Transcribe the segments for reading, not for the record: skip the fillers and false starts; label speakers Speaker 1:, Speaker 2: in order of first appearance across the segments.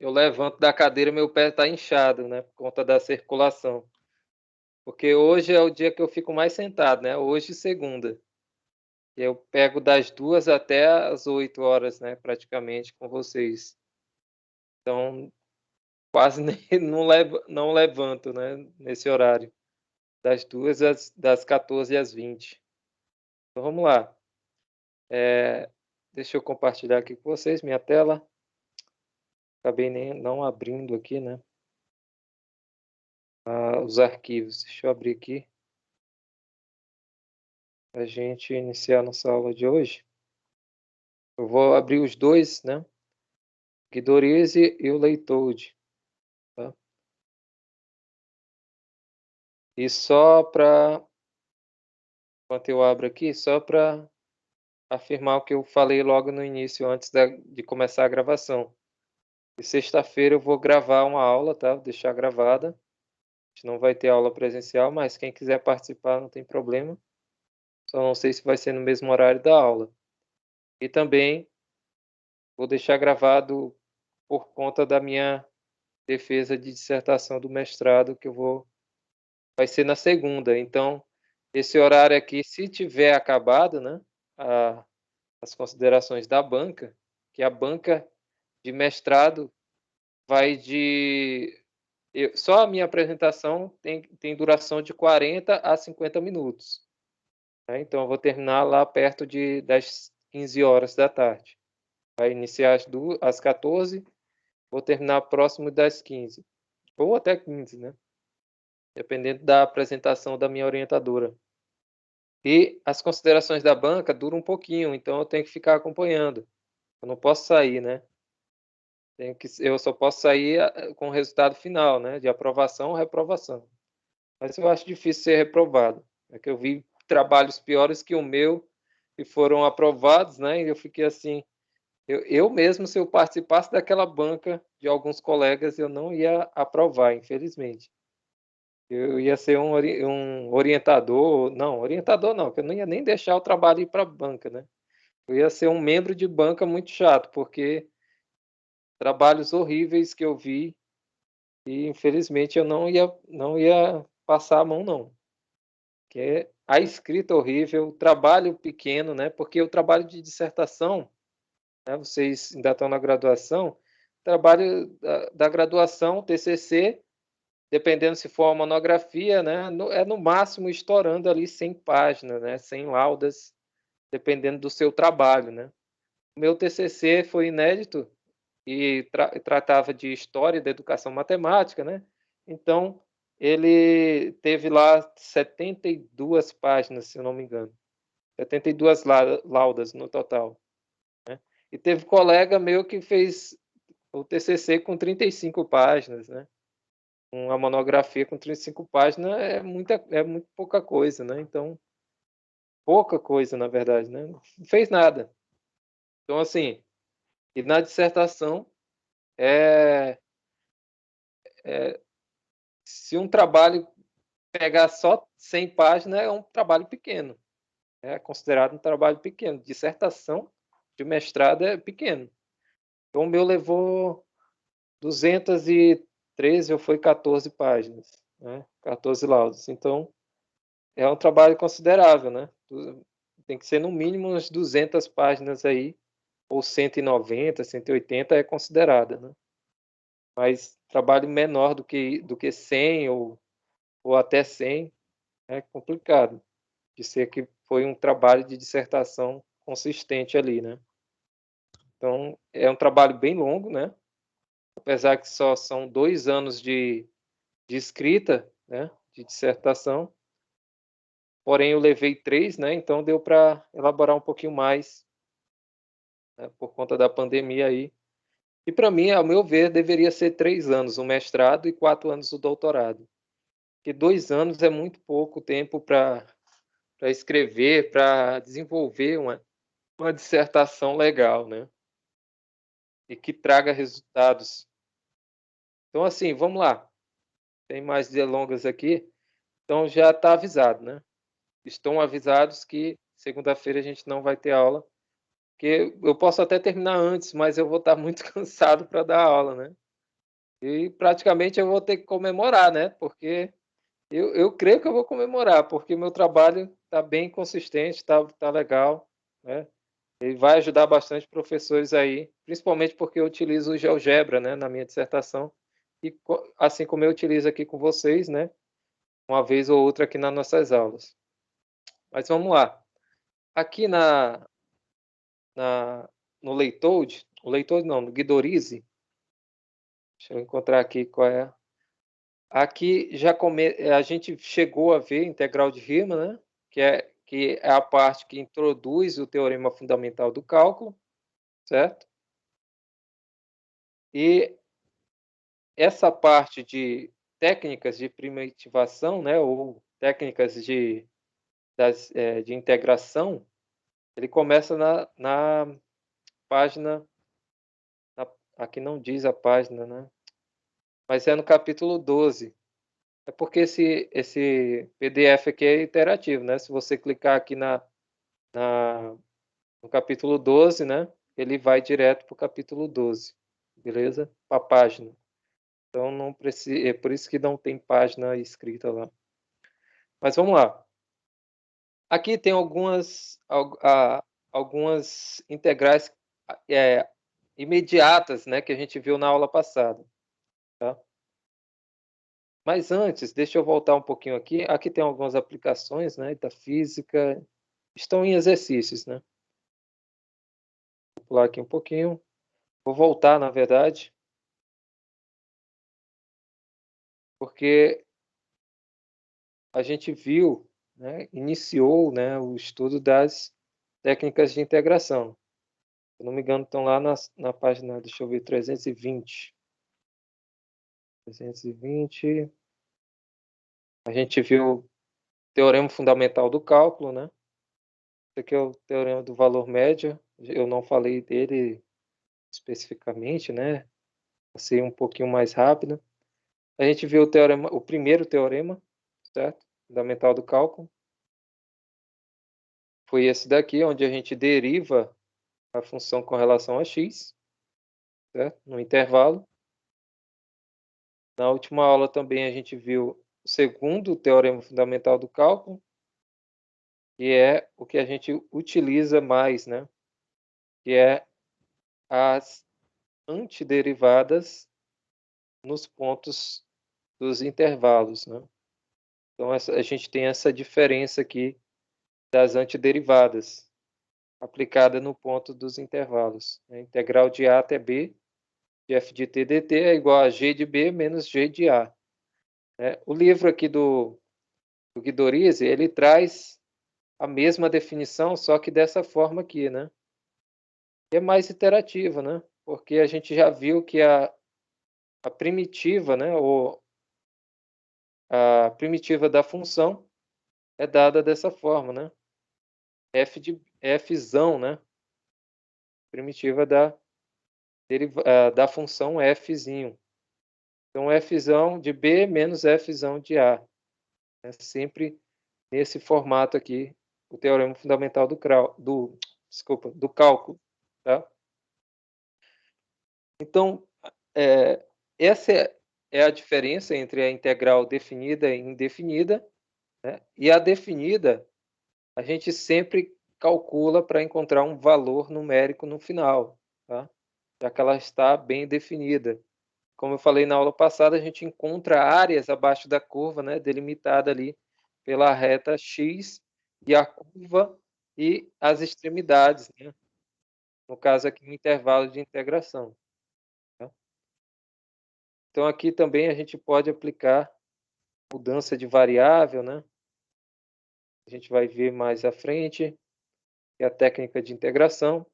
Speaker 1: eu levanto da cadeira, meu pé está inchado, né, por conta da circulação. Porque hoje é o dia que eu fico mais sentado, né, hoje e segunda. Eu pego das 2 até as 8 horas, né, praticamente com vocês. Então, quase nem não levanto, né, nesse horário, das 2 das 14 às 20. Então vamos lá, deixa eu compartilhar aqui com vocês minha tela. Acabei nem não abrindo aqui, né, os arquivos. Deixa eu abrir aqui, pra gente iniciar nossa aula de hoje. Eu vou abrir os 2, né, Guidorize e o Leitold, tá. E só para enquanto eu abro aqui, só para afirmar o que eu falei logo no início, antes de começar a gravação. E sexta-feira eu vou gravar uma aula, tá, vou deixar gravada. A gente não vai ter aula presencial, mas quem quiser participar não tem problema. Só não sei se vai ser no mesmo horário da aula. E também vou deixar gravado por conta da minha defesa de dissertação do mestrado, que vai ser na segunda. Então, esse horário aqui, se tiver acabado, né, as considerações da banca, que a banca de mestrado vai só a minha apresentação tem duração de 40 a 50 minutos. Né? Então, eu vou terminar lá perto das 15 horas da tarde. Vai iniciar às 14, vou terminar próximo das 15, ou até 15, né? Dependendo da apresentação da minha orientadora. E as considerações da banca duram um pouquinho, então eu tenho que ficar acompanhando. Eu não posso sair, né? Eu só posso sair com o resultado final, né? De aprovação ou reprovação. Mas eu acho difícil ser reprovado. É que eu vi trabalhos piores que o meu que foram aprovados, né? E eu fiquei assim, eu mesmo, se eu participasse daquela banca de alguns colegas, eu não ia aprovar, infelizmente. Eu ia ser um orientador, não, orientador não, que eu não ia nem deixar o trabalho ir para a banca, né? Eu ia ser um membro de banca muito chato, porque trabalhos horríveis que eu vi e infelizmente eu não ia passar a mão não. Que é a escrita horrível, o trabalho pequeno, né? Porque o trabalho de dissertação, né, vocês ainda estão na graduação, trabalho da graduação, TCC, dependendo se for uma monografia, né, é no máximo estourando ali 100 páginas, né, 100 laudas, dependendo do seu trabalho, né. O meu TCC foi inédito e tratava de história da educação matemática, né, então ele teve lá 72 páginas, se eu não me engano, 72 laudas no total, né. E teve colega meu que fez o TCC com 35 páginas, né. Uma monografia com 35 páginas é muito pouca coisa, né, então pouca coisa, na verdade, né, não fez nada. Então, assim, e na dissertação, é se um trabalho pegar só 100 páginas, é um trabalho pequeno, é considerado um trabalho pequeno. Dissertação de mestrado é pequeno. Então o meu levou 213 ou foi 14 páginas, né, 14 laudos. Então é um trabalho considerável, né. Tem que ser no mínimo umas 200 páginas aí, ou 190, 180 é considerada, né. Mas trabalho menor do que 100 ou até 100 é complicado, de ser que foi um trabalho de dissertação consistente ali, né. Então é um trabalho bem longo, né, apesar que só são 2 anos de escrita, né, de dissertação, porém eu levei 3, né, então deu para elaborar um pouquinho mais, né, por conta da pandemia aí. E para mim, ao meu ver, deveria ser 3 anos o mestrado e 4 anos o doutorado, porque 2 anos é muito pouco tempo para escrever, para desenvolver uma dissertação legal, né, e que traga resultados. Então, assim, vamos lá, sem mais delongas aqui, então já está avisado, né, estão avisados que segunda-feira a gente não vai ter aula, porque eu posso até terminar antes, mas eu vou estar muito cansado para dar aula, né. E praticamente eu vou ter que comemorar, né? Porque eu creio que eu vou comemorar, porque meu trabalho está bem consistente, está legal, né? E vai ajudar bastante professores aí, principalmente porque eu utilizo o GeoGebra, né, na minha dissertação, e assim como eu utilizo aqui com vocês, né, uma vez ou outra aqui nas nossas aulas. Mas vamos lá. Aqui no Leitold, o Leitold não, no Guidorize, deixa eu encontrar aqui qual é. Aqui a gente chegou a ver integral de Riemann, né, que é a parte que introduz o teorema fundamental do cálculo, certo? E essa parte de técnicas de primitivação, né, ou técnicas de integração, ele começa na página, aqui não diz a página, né, mas é no capítulo 12. É porque esse PDF aqui é interativo, né? Se você clicar aqui no capítulo 12, né, ele vai direto para o capítulo 12, beleza? Para a página. Então, não precisa, é por isso que não tem página escrita lá. Mas vamos lá. Aqui tem algumas integrais imediatas, né, que a gente viu na aula passada. Tá? Mas antes, deixa eu voltar um pouquinho aqui. Aqui tem algumas aplicações, né, da física. Estão em exercícios, né? Vou pular aqui um pouquinho. Vou voltar, na verdade, porque a gente viu, né, iniciou, né, o estudo das técnicas de integração. Se não me engano, estão lá na página, deixa eu ver, 320. 320. A gente viu o teorema fundamental do cálculo, né? Esse aqui é o teorema do valor médio. Eu não falei dele especificamente, né? Passei um pouquinho mais rápido. A gente viu o primeiro teorema, certo? Fundamental do cálculo. Foi esse daqui, onde a gente deriva a função com relação a x, certo? No intervalo. Na última aula também a gente viu o segundo teorema fundamental do cálculo, que é o que a gente utiliza mais, né? Que é as antiderivadas nos pontos dos intervalos, né? Então a gente tem essa diferença aqui das antiderivadas aplicada no ponto dos intervalos. A integral de A até B de f de t dt é igual a g de B menos g de A. O livro aqui do Guidorize, ele traz a mesma definição, só que dessa forma aqui, né? E é mais interativa, né? Porque a gente já viu que a primitiva, né, ou a primitiva da função é dada dessa forma, né? Fzão, né? Primitiva da função fzinho. Então, fzão de B menos fzão de A. É sempre nesse formato aqui, o teorema fundamental do cálculo. Tá? Então, essa é a diferença entre a integral definida e indefinida, né? E a definida, a gente sempre calcula para encontrar um valor numérico no final, tá? Já que ela está bem definida. Como eu falei na aula passada, a gente encontra áreas abaixo da curva, né, delimitada ali pela reta x e a curva e as extremidades, né? No caso aqui, o intervalo de integração. Tá? Então, aqui também a gente pode aplicar mudança de variável, né? A gente vai ver mais à frente, que é a técnica de integração.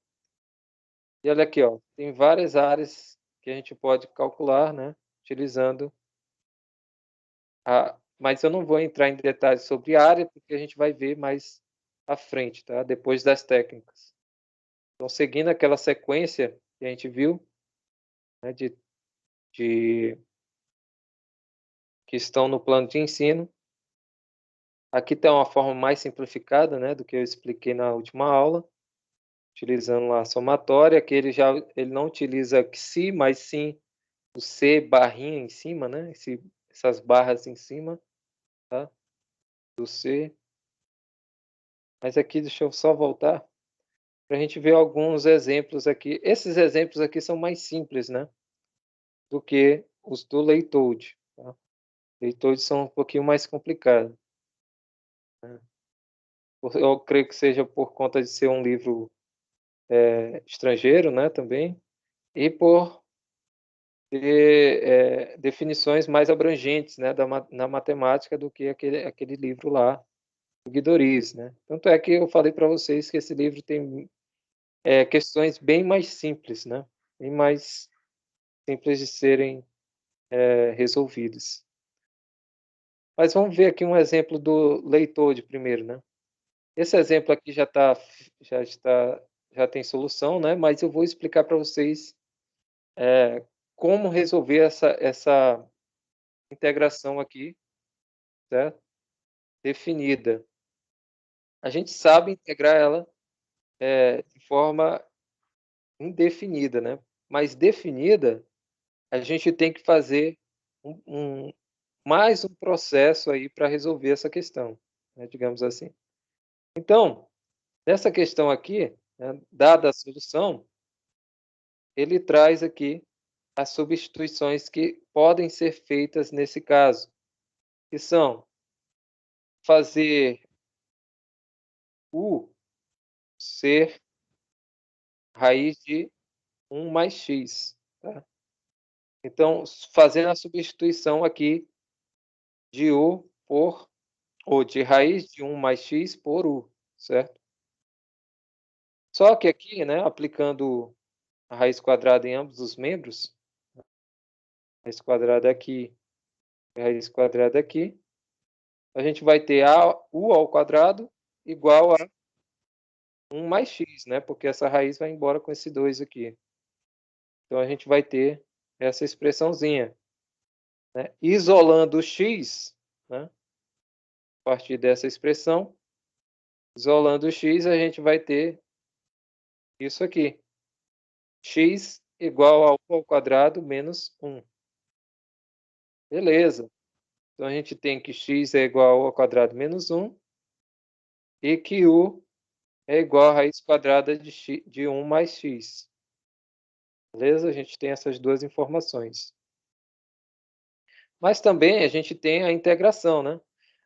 Speaker 1: E olha aqui, ó, tem várias áreas que a gente pode calcular, né, utilizando mas eu não vou entrar em detalhes sobre área, porque a gente vai ver mais à frente, tá? Depois das técnicas. Então, seguindo aquela sequência que a gente viu, né, que estão no plano de ensino, aqui está uma forma mais simplificada, né, do que eu expliquei na última aula, utilizando lá a somatória, que ele não utiliza psi, mas sim o C barrinha em cima, né, essas barras em cima, tá, do C. Mas aqui deixa eu só voltar, para a gente ver alguns exemplos aqui. Esses exemplos aqui são mais simples, né, do que os do LeetCode, tá. LeetCode são um pouquinho mais complicados, né. Eu creio que seja por conta de ser um livro, estrangeiro, né, também, e por ter, definições mais abrangentes, né, na matemática do que aquele livro lá, do Guidoriz, né. Tanto é que eu falei para vocês que esse livro tem, questões bem mais simples, né, bem mais simples de serem, resolvidas. Mas vamos ver aqui um exemplo do leitor de primeiro, né. Esse exemplo aqui já está já tem solução, né, mas eu vou explicar para vocês, como resolver essa integração aqui, certo, definida. A gente sabe integrar ela, de forma indefinida, né, mas definida, a gente tem que fazer um um mais um processo aí para resolver essa questão, né, digamos assim. Então, nessa questão aqui, né, dada a solução, ele traz aqui as substituições que podem ser feitas nesse caso, que são fazer u ser raiz de 1 mais x, tá. Então, fazendo a substituição aqui de u por ou de raiz de 1 mais x por u, certo. Só que aqui, né, aplicando a raiz quadrada em ambos os membros, raiz quadrada aqui e raiz quadrada aqui, a gente vai ter a u ao quadrado igual a 1 mais x, né, porque essa raiz vai embora com esse 2 aqui. Então a gente vai ter essa expressãozinha, né. Isolando o x, né, a partir dessa expressão, isolando o x, a gente vai ter isso aqui, x igual a u ao quadrado menos 1. Beleza. Então a gente tem que x é igual a u ao quadrado menos 1 e que u é igual a raiz quadrada de 1 mais x. Beleza? A gente tem essas duas informações. Mas também a gente tem a integração, né.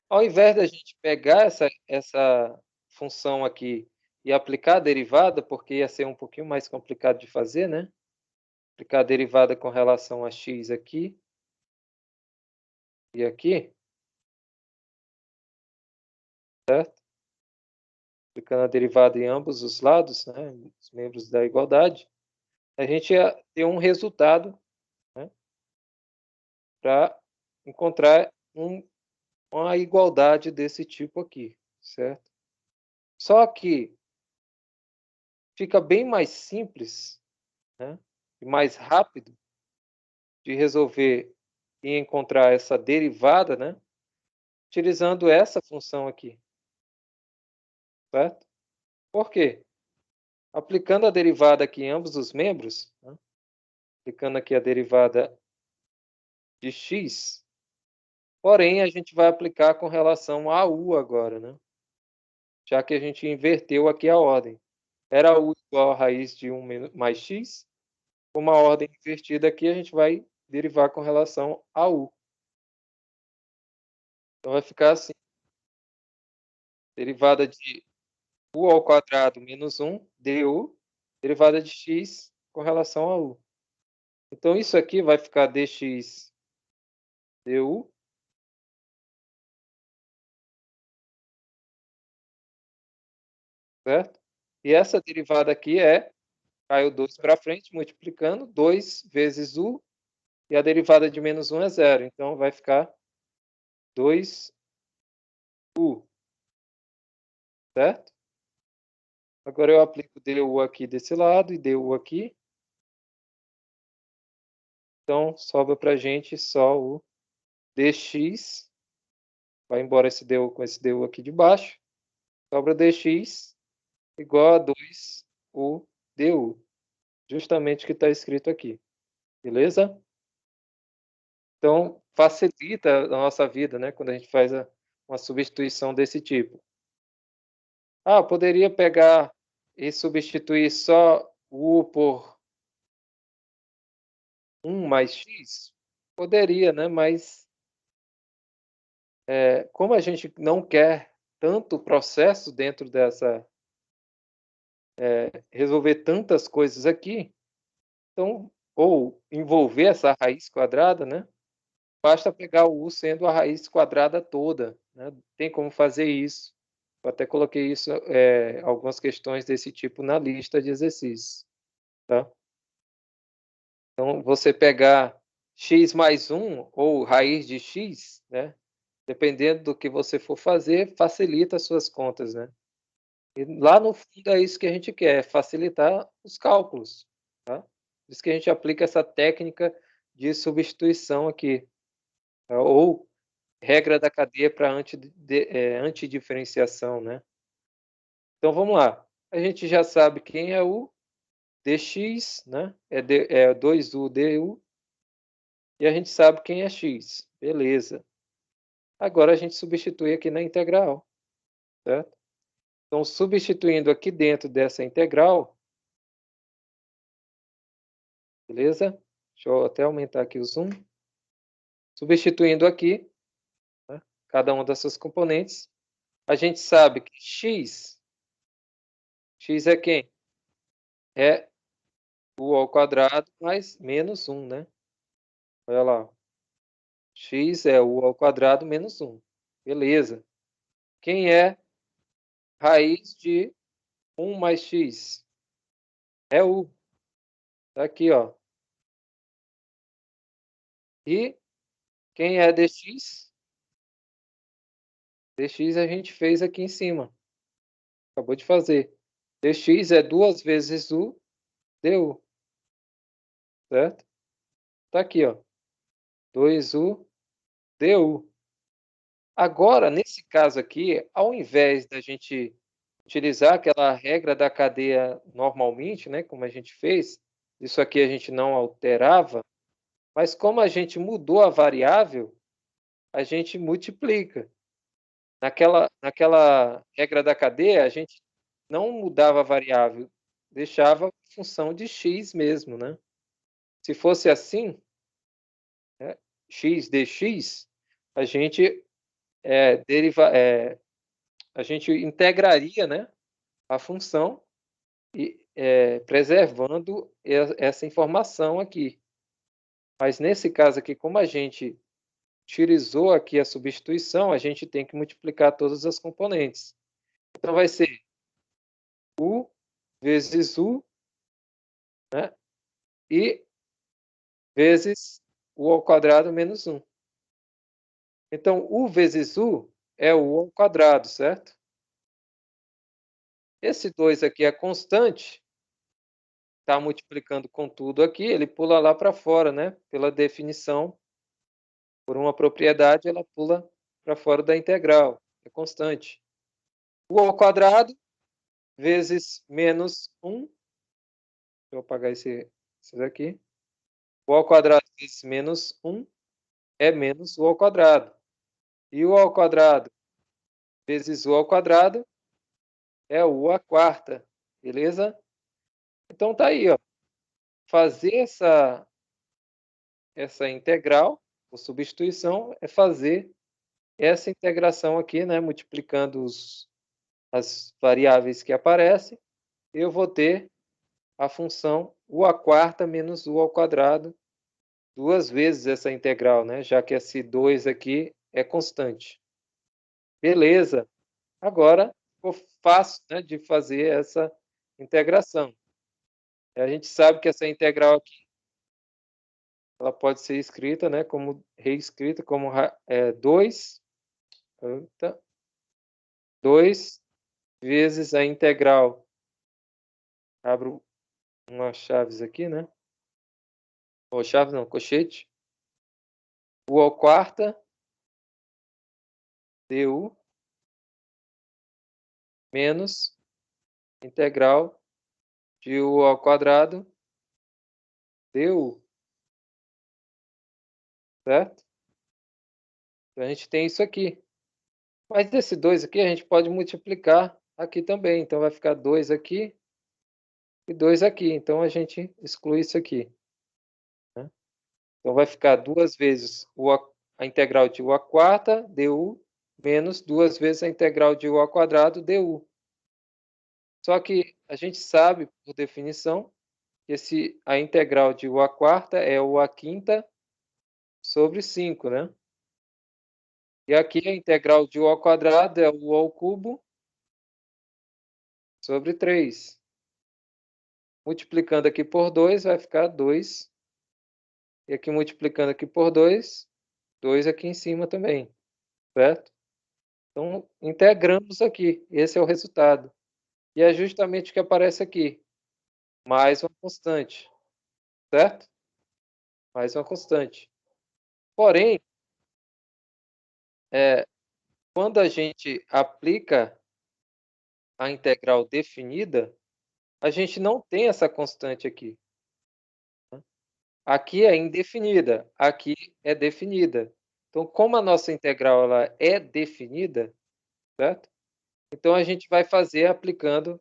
Speaker 1: Ao invés da gente pegar essa função aqui e aplicar a derivada, porque ia ser um pouquinho mais complicado de fazer, né, aplicar a derivada com relação a x aqui e aqui, certo? Aplicando a derivada em ambos os lados, né, os membros da igualdade, a gente ia ter um resultado, né, para encontrar uma igualdade desse tipo aqui, certo? Só que fica bem mais simples, né, e mais rápido de resolver e encontrar essa derivada, né, utilizando essa função aqui, certo? Por quê? Aplicando a derivada aqui em ambos os membros, né, aplicando aqui a derivada de x, porém a gente vai aplicar com relação a u agora, né, já que a gente inverteu aqui a ordem. Era u igual a raiz de 1 mais x, com uma ordem invertida aqui, a gente vai derivar com relação a u. Então vai ficar assim, derivada de u ao quadrado menos 1 du, derivada de x com relação a u. Então isso aqui vai ficar dx du, certo? E essa derivada aqui cai o 2 para frente, multiplicando, 2 vezes u, e a derivada de menos 1 é zero, então vai ficar 2u, certo? Agora eu aplico du aqui desse lado e du aqui. Então sobra para a gente só o dx, vai embora esse du com esse du aqui de baixo, sobra dx igual a 2u du, justamente o que está escrito aqui, beleza? Então, facilita a nossa vida, né, quando a gente faz uma substituição desse tipo. Ah, poderia pegar e substituir só o U por 1 mais x? Poderia, né, mas, como a gente não quer tanto processo dentro dessa resolver tantas coisas aqui, então ou envolver essa raiz quadrada, né, basta pegar o U sendo a raiz quadrada toda, né, tem como fazer isso. Eu até coloquei isso, algumas questões desse tipo na lista de exercícios, tá. Então você pegar x mais 1 ou raiz de x, né, dependendo do que você for fazer, facilita as suas contas, né. E lá no fundo é isso que a gente quer, facilitar os cálculos, tá. Por isso que a gente aplica essa técnica de substituição aqui, tá, ou regra da cadeia para antidiferenciação, né. Então vamos lá, a gente já sabe quem é o dx, né, é 2u du, e a gente sabe quem é x, beleza. Agora a gente substitui aqui na integral, certo. Então substituindo aqui dentro dessa integral, beleza. Deixa eu até aumentar aqui o zoom. Substituindo aqui, né, cada uma dessas componentes, a gente sabe que x é quem? É u ao quadrado mais menos 1, né. Olha lá, x é u ao quadrado menos 1. Beleza. Quem é raiz de 1 mais x? É u. Tá aqui, ó. E quem é dx? Dx a gente fez aqui em cima. Acabou de fazer. Dx é 2 vezes u du, certo? Tá aqui, ó. 2u du. Agora, nesse caso aqui, ao invés da gente utilizar aquela regra da cadeia normalmente, né, como a gente fez, isso aqui a gente não alterava, mas como a gente mudou a variável, a gente multiplica. Naquela regra da cadeia, a gente não mudava a variável, deixava a função de x mesmo, né. Se fosse assim, né, x dx, a gente, a gente integraria, né, a função e, preservando essa informação aqui. Mas nesse caso aqui, como a gente utilizou aqui a substituição, a gente tem que multiplicar todas as componentes. Então vai ser u vezes u, né, e vezes u ao quadrado menos 1. Então u vezes u é u ao quadrado, certo? Esse 2 aqui é constante, está multiplicando com tudo aqui, ele pula lá para fora, né, pela definição, por uma propriedade, ela pula para fora da integral, é constante. U ao quadrado vezes menos 1, deixa eu apagar esse daqui, u ao quadrado vezes menos 1 é menos u ao quadrado. E u ao quadrado vezes u ao quadrado é u à quarta, beleza? Então tá aí, ó, fazer essa integral, por substituição, é fazer essa integração aqui, né, multiplicando as variáveis que aparecem, eu vou ter a função u à quarta menos u ao quadrado, 2 vezes essa integral, né, já que esse 2 aqui é constante. Beleza, agora ficou fácil, né, de fazer essa integração. A gente sabe que essa integral aqui, ela pode ser escrita, né, como reescrita como 2, eita, 2 vezes a integral, abro umas chaves aqui, né, ou chaves não, colchete, u ao quarta du menos integral de u ao quadrado du. certo? Então, a gente tem isso aqui. Mas esse 2 aqui, a gente pode multiplicar aqui também. Então, vai ficar 2 aqui e 2 aqui. Então, a gente exclui isso aqui, né? Então, vai ficar 2 vezes a integral de u à quarta, du, menos 2 vezes a integral de u ao quadrado, du. Só que a gente sabe, por definição, que a integral de u à quarta é u à quinta sobre 5, né? E aqui a integral de u ao quadrado é u ao cubo sobre 3. Multiplicando aqui por 2, vai ficar 2. E aqui multiplicando aqui por 2, 2 aqui em cima também, certo? Então, integramos aqui. Esse é o resultado. E é justamente o que aparece aqui. Mais uma constante, certo? Mais uma constante. Porém, quando a gente aplica a integral definida, a gente não tem essa constante aqui. Aqui é indefinida, aqui é definida. Então, como a nossa integral ela é definida, certo? Então, a gente vai fazer aplicando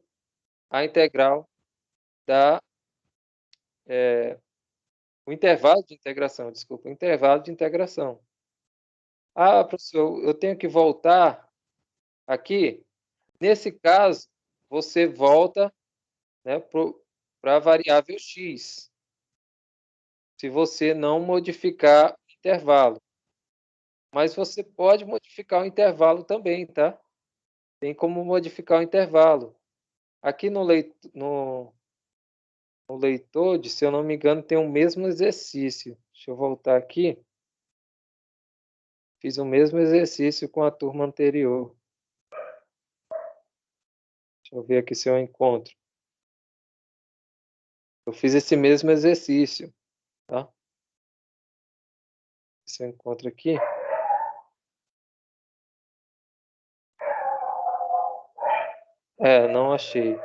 Speaker 1: a integral da o intervalo de integração, desculpa, o intervalo de integração. Ah, professor, eu tenho que voltar aqui? Nesse caso, você volta, né, para a variável x, se você não modificar o intervalo. Mas você pode modificar o intervalo também, tá? Tem como modificar o intervalo. Aqui no leitor, se eu não me engano, tem o mesmo exercício. Deixa eu voltar aqui. Fiz o mesmo exercício com a turma anterior. Deixa eu ver aqui se eu encontro. Eu fiz esse mesmo exercício, tá? Se eu encontro aqui. Não achei.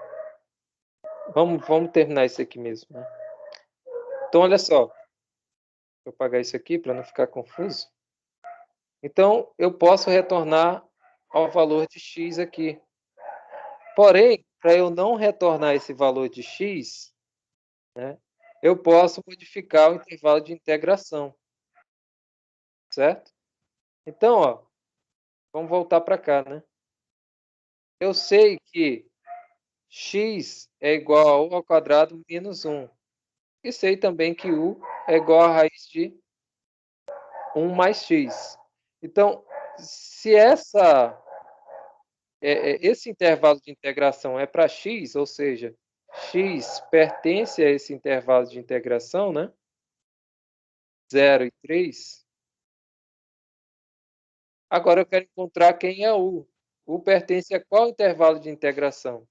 Speaker 1: Vamos terminar isso aqui mesmo, né? Então, olha só. Deixa eu apagar isso aqui para não ficar confuso. Então, eu posso retornar ao valor de x aqui. Porém, para eu não retornar esse valor de x, né, eu posso modificar o intervalo de integração, certo? Então, ó, vamos voltar para cá, né? Eu sei que x é igual a u ao quadrado menos 1. E sei também que u é igual a raiz de 1 mais x. Então, se esse intervalo de integração é para x, ou seja, x pertence a esse intervalo de integração, né? 0 e 3. Agora eu quero encontrar quem é u. U pertence a qual intervalo de integração?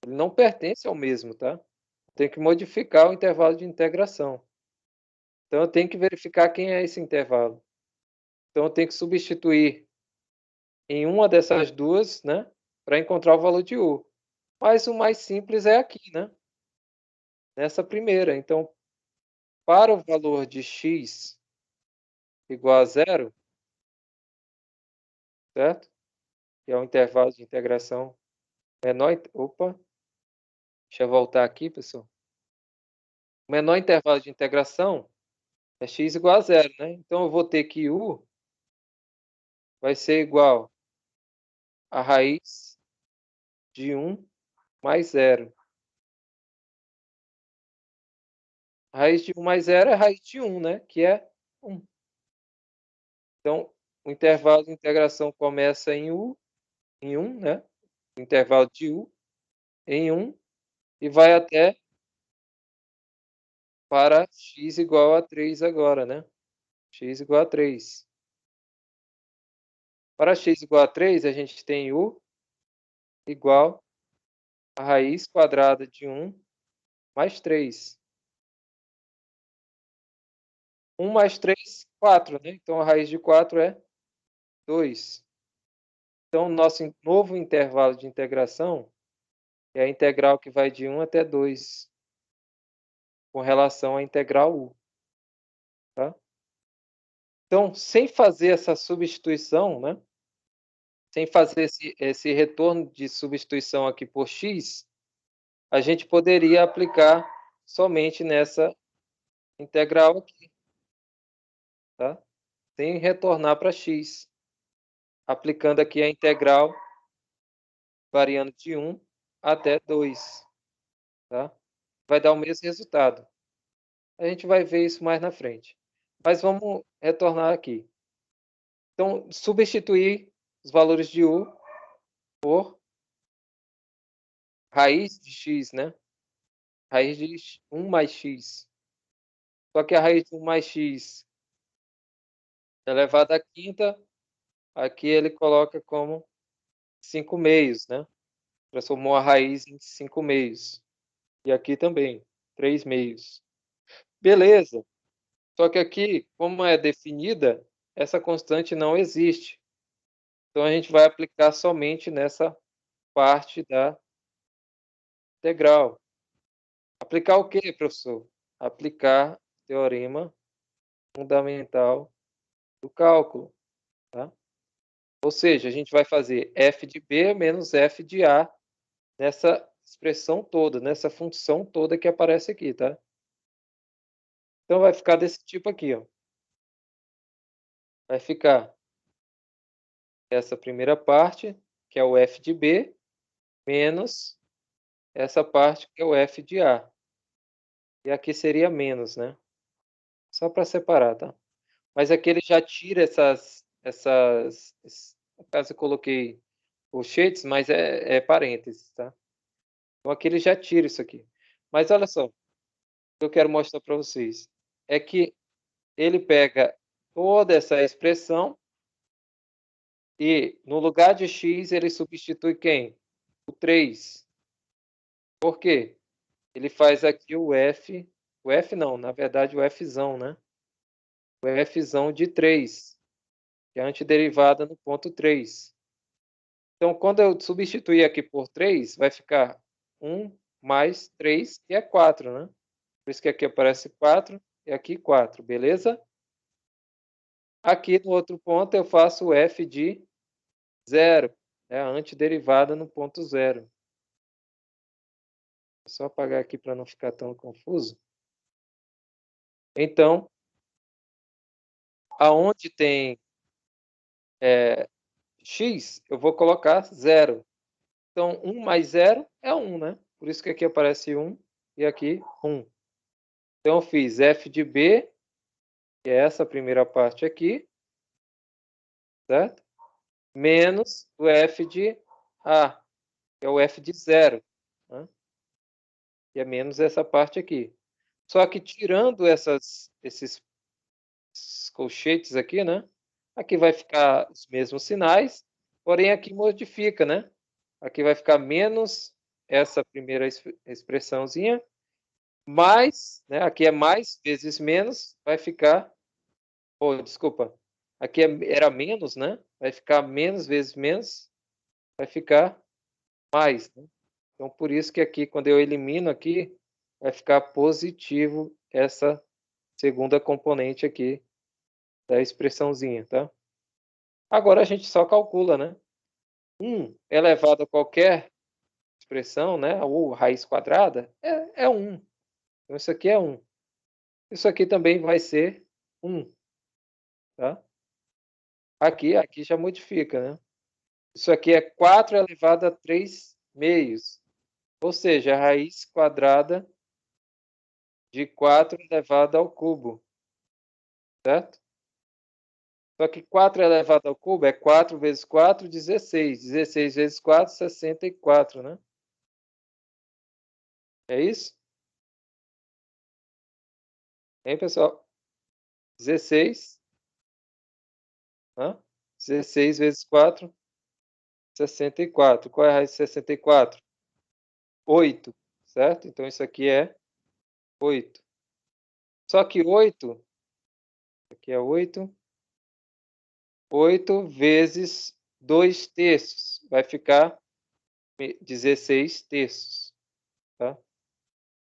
Speaker 1: Ele não pertence ao mesmo, tá? Tem que modificar o intervalo de integração. Então eu tenho que verificar quem é esse intervalo. Então eu tenho que substituir em uma dessas duas, né, para encontrar o valor de u. Mas o mais simples é aqui, né? Nessa primeira. Então, para o valor de x igual a 0, certo? Que é o intervalo de integração menor. Opa, deixa eu voltar aqui, pessoal. O menor intervalo de integração é x igual a 0, né? Então, eu vou ter que u vai ser igual a raiz de 1 mais 0. A raiz de 1 mais 0 é a raiz de 1, né? Que é 1. Então, o intervalo de integração começa em 1, né? O intervalo de u em 1 e vai até para x igual a 3 agora, né? X igual a 3. Para x igual a 3, a gente tem u igual a raiz quadrada de 1 mais 3. 1 mais 3, 4, né? Então, a raiz de 4 é 2. Então, nosso novo intervalo de integração é a integral que vai de 1 até 2, com relação à integral u, tá? Então, sem fazer essa substituição, né? Sem fazer esse retorno de substituição aqui por x, a gente poderia aplicar somente nessa integral aqui, tá? Sem retornar para x, aplicando aqui a integral variando de 1 até 2, tá? Vai dar o mesmo resultado. A gente vai ver isso mais na frente. Mas vamos retornar aqui. Então, substituir os valores de u por raiz de x, né? Raiz de 1 mais x. Só que a raiz de 1 mais x elevado à quinta, aqui ele coloca como 5 meios, né? Transformou a raiz em 5 meios. E aqui também, 3 meios. Beleza. Só que aqui, como é definida, essa constante não existe. Então, a gente vai aplicar somente nessa parte da integral. Aplicar o quê, professor? Aplicar o teorema fundamental do cálculo, tá? Ou seja, a gente vai fazer f de b menos f de a nessa expressão toda, nessa função toda que aparece aqui, tá? Então, vai ficar desse tipo aqui, ó. Vai ficar essa primeira parte, que é o f de b, menos essa parte que é o f de a. E aqui seria menos, né? Só para separar, tá? Mas aqui ele já tira no caso eu coloquei colchetes, mas é parênteses, tá? Então aqui ele já tira isso aqui. Mas olha só, o que eu quero mostrar para vocês é que ele pega toda essa expressão e no lugar de x ele substitui quem? O 3. Por quê? Ele faz aqui o f não, na verdade o fzão, né? O fzão de 3, que é a antiderivada no ponto 3. Então, quando eu substituir aqui por 3, vai ficar 1 mais 3, que é 4, né? Por isso que aqui aparece 4 e aqui 4, beleza? Aqui no outro ponto eu faço o f de 0, a antiderivada no ponto 0. Vou só apagar aqui para não ficar tão confuso. Então, aonde tem x, eu vou colocar 0. Então, 1 mais 0 é 1, né? Por isso que aqui aparece 1 e aqui 1. Então, eu fiz f de b, que é essa primeira parte aqui, certo? Menos o f de a, que é o f de 0, né? Que é menos essa parte aqui. Só que tirando esses colchetes aqui, né? Aqui vai ficar os mesmos sinais, porém aqui modifica, né? Aqui vai ficar menos essa primeira expressãozinha, mais, né? Aqui é mais vezes menos, vai ficar, desculpa, aqui era menos, né? Vai ficar menos vezes menos, vai ficar mais, né? Então, por isso que aqui, quando eu elimino aqui, vai ficar positivo essa segunda componente aqui da expressãozinha, tá? Agora a gente só calcula, né? 1 elevado a qualquer expressão, né? Ou raiz quadrada, é 1. Então, isso aqui é 1. Isso aqui também vai ser 1, tá? Aqui já modifica, né? Isso aqui é 4 elevado a 3 meios. Ou seja, a raiz quadrada de 4 elevado ao cubo, certo? Só que 4 elevado ao cubo é 4 vezes 4, 16. 16 vezes 4, 64, né? É isso? Hein, pessoal? 16. 16 vezes 4, 64. Qual é a raiz de 64? 8, certo? Então, isso aqui é 8. Só que 8, aqui é 8. 8 vezes 2 terços. Vai ficar 16 terços, tá?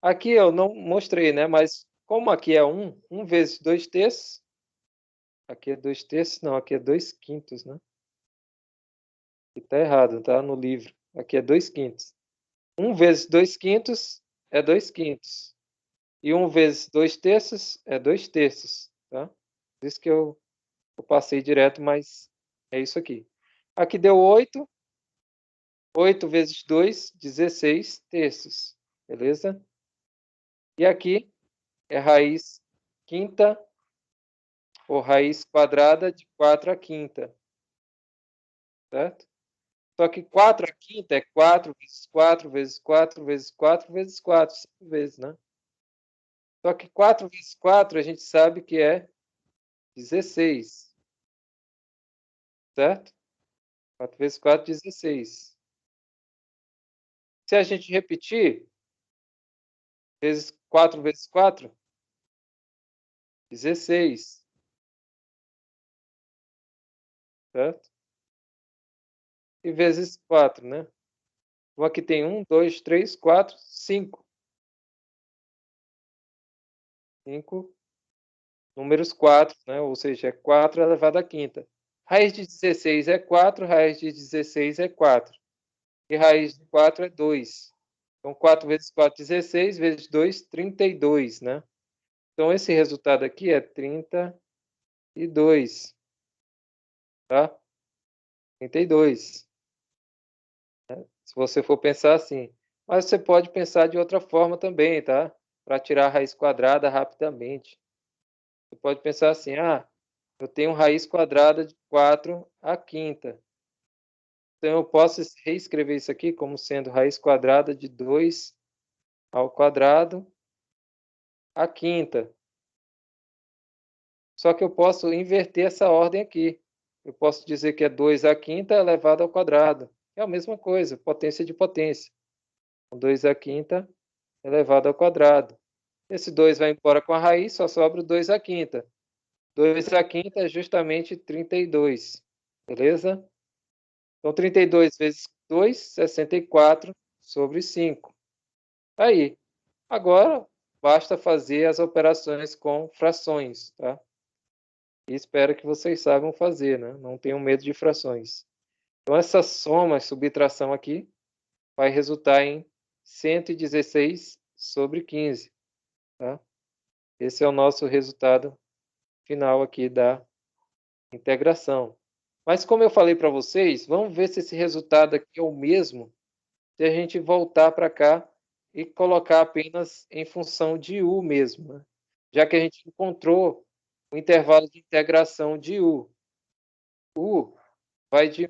Speaker 1: Aqui eu não mostrei, né? Mas como aqui é 1, 1 vezes 2 terços Aqui é 2/3, não, aqui é 2/5, né? Aqui tá errado, tá no livro. Aqui é 2/5. 1 vezes 2/5 é 2/5. E 1 vezes 2/3 é 2/3, tá? Por isso que eu passei direto, mas é isso aqui. Aqui deu 8. 8 vezes 2, 16 terços, beleza? E aqui é raiz quinta ou raiz quadrada de 4/5, certo? Só que 4/5 é 4 vezes 4 vezes 4 vezes 4 vezes 4, 5 vezes, né? Só que 4 vezes 4 a gente sabe que é 16, certo? 4 vezes 4, 16. Se a gente repetir, 4 vezes 4, 16, certo? E vezes 4, né? Então aqui tem 1, 2, 3, 4, 5. 5 números 4, né? Ou seja, é 4 elevado à quinta. Raiz de 16 é 4, raiz de 16 é 4. E raiz de 4 é 2. Então 4 vezes 4, 16, vezes 2, 32, né? Então esse resultado aqui é 32, tá? 32. Se você for pensar assim. Mas você pode pensar de outra forma também, tá? Para tirar a raiz quadrada rapidamente. Você pode pensar assim, eu tenho raiz quadrada de 4/5. Então eu posso reescrever isso aqui como sendo raiz quadrada de 2 ao quadrado à quinta. Só que eu posso inverter essa ordem aqui. Eu posso dizer que é 2/5 elevado ao quadrado. É a mesma coisa, potência de potência. 2/5 elevado ao quadrado. Esse 2 vai embora com a raiz, só sobra o 2/5. 2/5 é justamente 32, beleza? Então 32 vezes 2, 64 sobre 5. Aí, agora basta fazer as operações com frações, tá? E espero que vocês saibam fazer, né? Não tenham medo de frações. Então essa soma, subtração aqui, vai resultar em 116 sobre 15, tá? Esse é o nosso resultado final aqui da integração. Mas como eu falei para vocês, vamos ver se esse resultado aqui é o mesmo se a gente voltar para cá e colocar apenas em função de u mesmo, né? Já que a gente encontrou o intervalo de integração de u. U vai de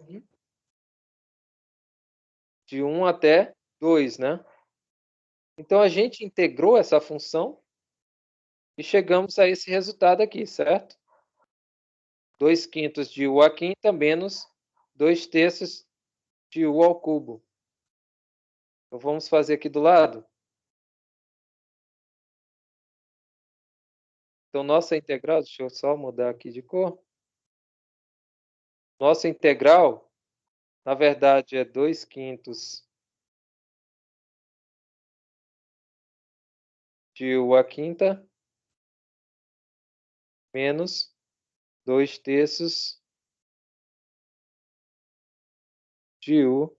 Speaker 1: 1 até 2, né? Então a gente integrou essa função e chegamos a esse resultado aqui, certo? 2/5 de u à quinta menos 2/3 de u ao cubo. Então vamos fazer aqui do lado. Então nossa integral, deixa eu só mudar aqui de cor. Nossa integral, na verdade, é 2/5 de u à quinta menos 2/3 de u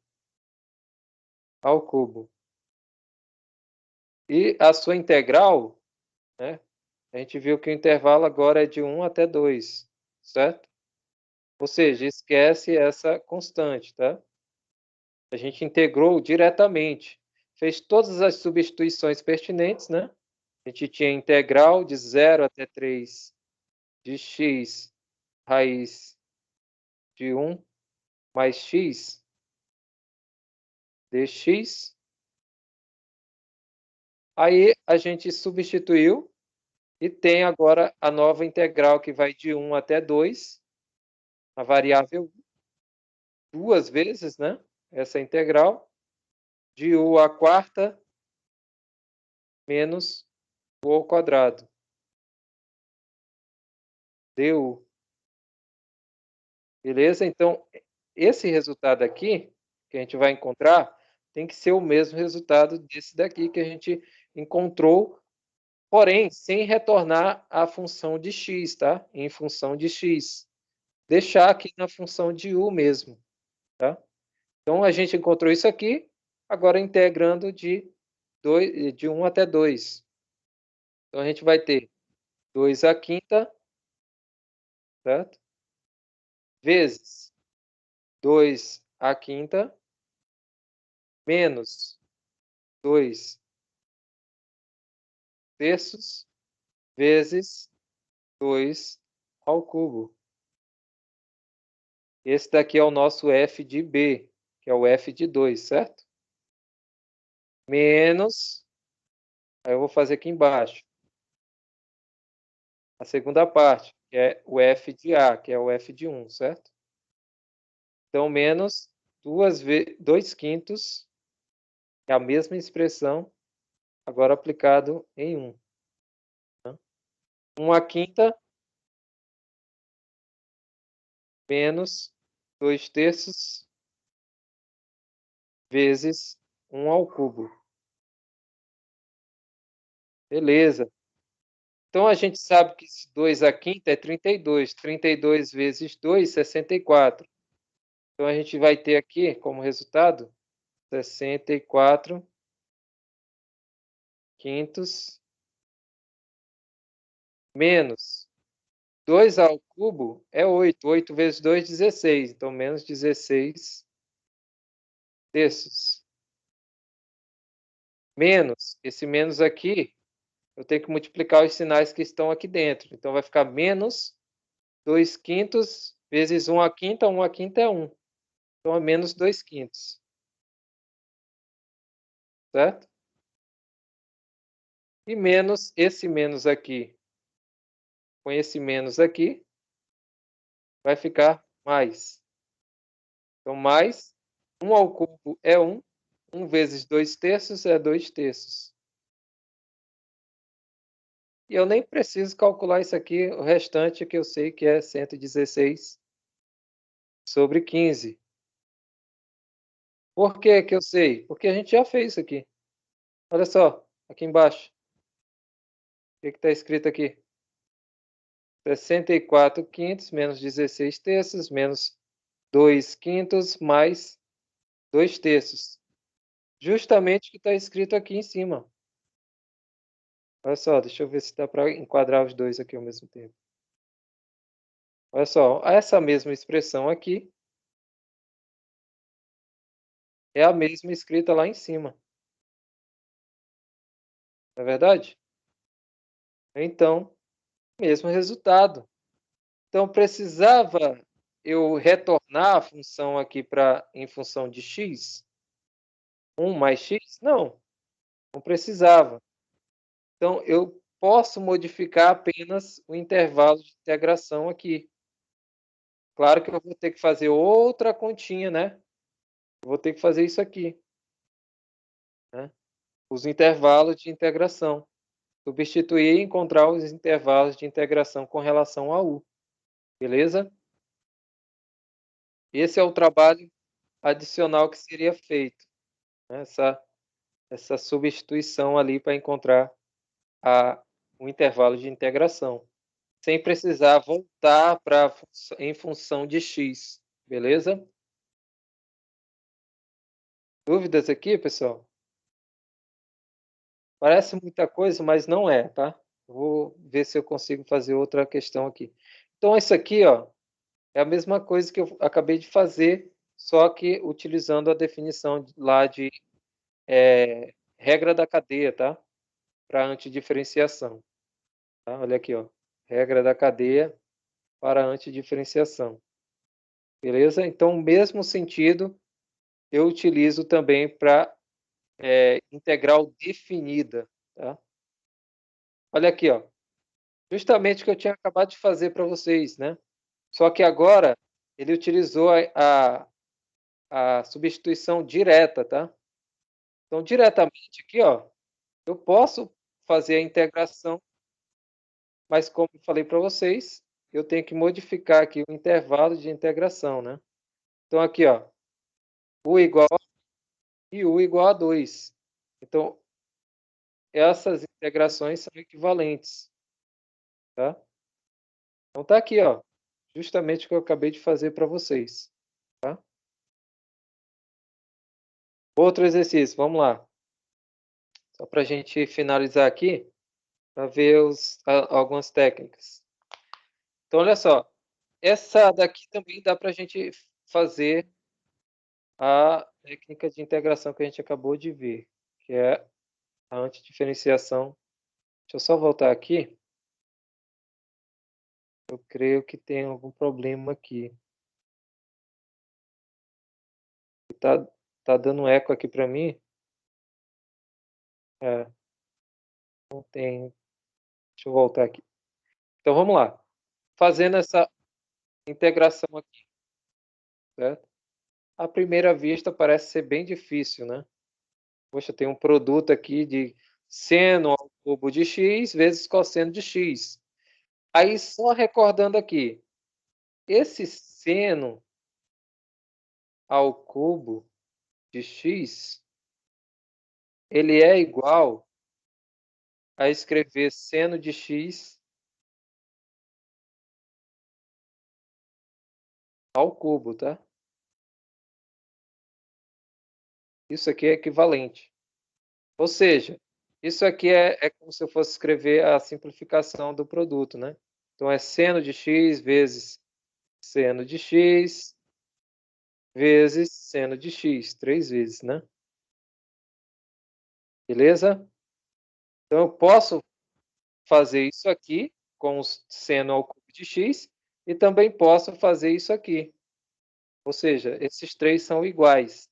Speaker 1: ao cubo. E a sua integral, né? A gente viu que o intervalo agora é de 1 até 2, certo? Ou seja, esquece essa constante, tá? A gente integrou diretamente, fez todas as substituições pertinentes, né? A gente tinha integral de 0 até 3 de x raiz de 1 mais x dx. Aí a gente substituiu e tem agora a nova integral que vai de 1 até 2, a variável duas vezes, né? Essa integral de u à quarta menos u ao quadrado, du. Beleza? Então, esse resultado aqui, que a gente vai encontrar, tem que ser o mesmo resultado desse daqui que a gente encontrou porém, sem retornar a função de x, tá? Em função de x. Deixar aqui na função de u mesmo, tá? Então, a gente encontrou isso aqui, agora integrando de 1 até 2. Então, a gente vai ter 2 à quinta, certo? Vezes 2 à quinta, menos 2 terços, vezes 2 ao cubo. Esse daqui é o nosso f de b, que é o f de 2, certo? Menos, aí eu vou fazer aqui embaixo, a segunda parte, que é o f de a, que é o f de 1, certo? Então, menos 2 quintos, é a mesma expressão, agora aplicado em 1. Tá? 1 à quinta, menos 2 terços, vezes 1 ao cubo. Beleza. Então, a gente sabe que 2 à quinta é 32. 32 vezes 2, 64. Então, a gente vai ter aqui, como resultado, 64 quintos menos 2 ao cubo é 8. 8 vezes 2, 16. Então, menos 16 terços. Menos, esse menos aqui, eu tenho que multiplicar os sinais que estão aqui dentro. Então, vai ficar menos 2 quintos vezes 1 à quinta. 1 à quinta é 1. Então, é menos 2 quintos. Certo? E menos esse menos aqui. Com esse menos aqui, vai ficar mais. Então, mais 1 ao cubo é 1. 1 vezes 2 terços é 2 terços. E eu nem preciso calcular isso aqui, o restante que eu sei que é 116 sobre 15. Por que que eu sei? Porque a gente já fez isso aqui. Olha só, aqui embaixo. O que está escrito aqui? 64 quintos menos 16 terços menos 2 quintos mais 2 terços. Justamente o que está escrito aqui em cima. Olha só, deixa eu ver se dá para enquadrar os dois aqui ao mesmo tempo. Olha só, essa mesma expressão aqui é a mesma escrita lá em cima. Não é verdade? Então, mesmo resultado. Então, precisava eu retornar a função aqui em função de x? 1 mais x? Não, não precisava. Então, eu posso modificar apenas o intervalo de integração aqui. Claro que eu vou ter que fazer outra continha, né? Eu vou ter que fazer isso aqui, né? Os intervalos de integração. Substituir e encontrar os intervalos de integração com relação a u. Beleza? Esse é o trabalho adicional que seria feito, né? Essa substituição ali para encontrar o intervalo de integração, sem precisar voltar em função de x. Beleza? Dúvidas aqui, pessoal? Parece muita coisa, mas não é, tá? Vou ver se eu consigo fazer outra questão aqui. Então, isso aqui, ó, é a mesma coisa que eu acabei de fazer, só que utilizando a definição lá de regra da cadeia, tá? Para antidiferenciação. Tá? Olha aqui, ó. Regra da cadeia para antidiferenciação. Beleza? Então, o mesmo sentido eu utilizo também para integral definida. Tá? Olha aqui, ó. Justamente o que eu tinha acabado de fazer para vocês, né? Só que agora ele utilizou a substituição direta, tá? Então, diretamente aqui, ó, eu posso fazer a integração, mas como eu falei para vocês, eu tenho que modificar aqui o intervalo de integração, né? Então, aqui, ó, u igual a u igual a 2. Então, essas integrações são equivalentes, tá? Então tá aqui, ó, justamente o que eu acabei de fazer para vocês, tá? Outro exercício, vamos lá. Só para a gente finalizar aqui, para ver algumas técnicas. Então, olha só, essa daqui também dá para a gente fazer a técnica de integração que a gente acabou de ver, que é a antidiferenciação. Deixa eu só voltar aqui. Eu creio que tem algum problema aqui. Tá dando eco aqui para mim? É, não tem. Deixa eu voltar aqui. Então vamos lá. Fazendo essa integração aqui, certo? À primeira vista parece ser bem difícil, né? Poxa, tem um produto aqui de seno ao cubo de x vezes cosseno de x. Aí só recordando aqui, esse seno ao cubo de x, ele é igual a escrever seno de x ao cubo, tá? Isso aqui é equivalente. Ou seja, isso aqui é como se eu fosse escrever a simplificação do produto, né? Então, é seno de x vezes seno de x vezes seno de x, 3 vezes, né? Beleza? Então, eu posso fazer isso aqui com o seno ao cubo de x e também posso fazer isso aqui. Ou seja, esses três são iguais,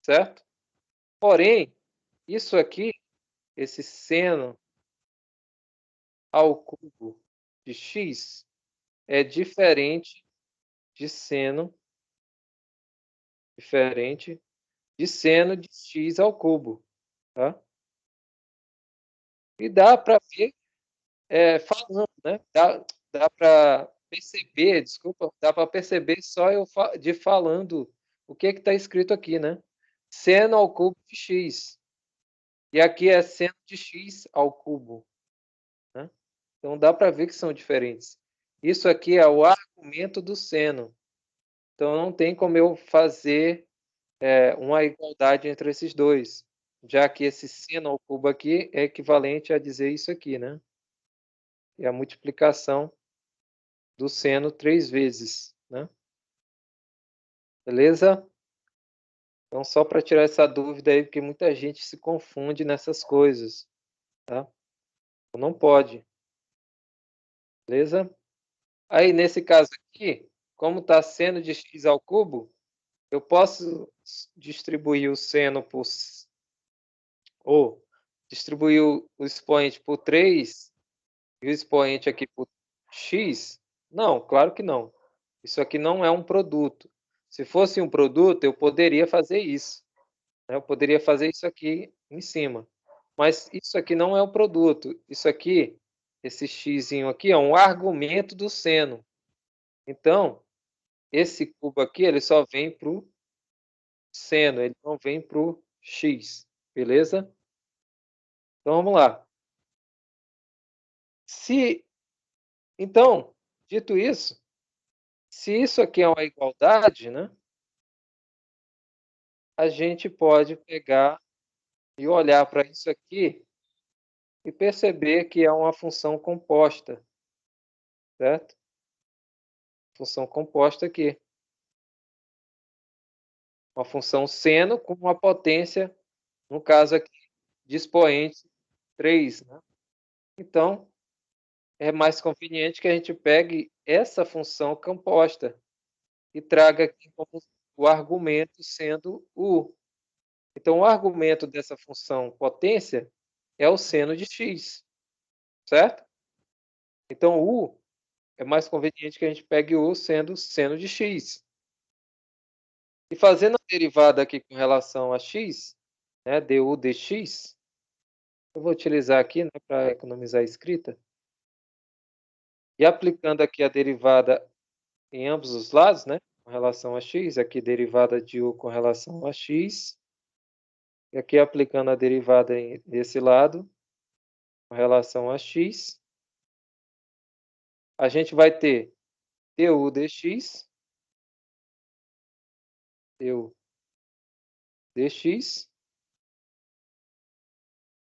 Speaker 1: certo? Porém, isso aqui, esse seno ao cubo de x, é diferente de seno de x ao cubo, tá? E dá para ver falando, né? Dá para perceber, desculpa, dá para perceber só eu de falando o que está escrito aqui, né? Seno ao cubo de x. E aqui é seno de x ao cubo, né? Então dá para ver que são diferentes. Isso aqui é o argumento do seno. Então não tem como eu fazer uma igualdade entre esses dois, já que esse seno ao cubo aqui é equivalente a dizer isso aqui, né? E a multiplicação do seno 3 vezes, né? Beleza? Então, só para tirar essa dúvida aí, porque muita gente se confunde nessas coisas, tá? Não pode, beleza? Aí, nesse caso aqui, como está seno de x ao cubo, eu posso distribuir o seno por... ou distribuir o expoente por 3 e o expoente aqui por x? Não, claro que não. Isso aqui não é um produto. Se fosse um produto, eu poderia fazer isso, né? Eu poderia fazer isso aqui em cima. Mas isso aqui não é o produto. Isso aqui, esse x aqui, é um argumento do seno. Então, esse cubo aqui, ele só vem para o seno, ele não vem para o x. Beleza? Então, vamos lá. Então, dito isso, se isso aqui é uma igualdade, né? A gente pode pegar e olhar para isso aqui e perceber que é uma função composta, certo? Função composta aqui. Uma função seno com uma potência, no caso aqui, de expoente 3. Né? Então, é mais conveniente que a gente pegue essa função composta e traga aqui como o argumento sendo u. Então, o argumento dessa função potência é o seno de x, certo? Então, u é mais conveniente que a gente pegue u sendo seno de x. E fazendo a derivada aqui com relação a x, né, du dx, eu vou utilizar aqui, né, para economizar a escrita. E aplicando aqui a derivada em ambos os lados, né, com relação a x, aqui derivada de u com relação a x, e aqui aplicando a derivada desse lado, com relação a x. A gente vai ter du dx, du dx,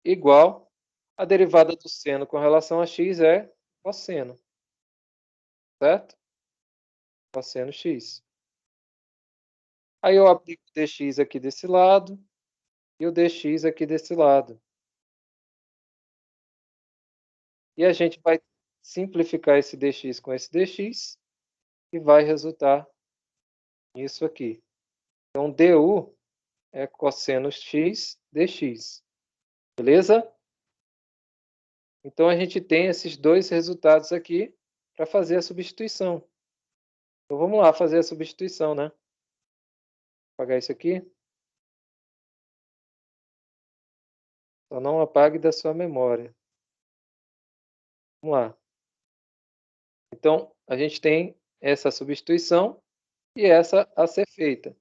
Speaker 1: igual a derivada do seno com relação a x é cosseno, certo? Cosseno x. Aí eu aplico o dx aqui desse lado e o dx aqui desse lado. E a gente vai simplificar esse dx com esse dx e vai resultar nisso aqui. Então, du é cosseno x dx. Beleza? Então, a gente tem esses dois resultados aqui para fazer a substituição. Então, vamos lá fazer a substituição, né? Vou apagar isso aqui. Só não apague da sua memória. Vamos lá. Então, a gente tem essa substituição e essa a ser feita.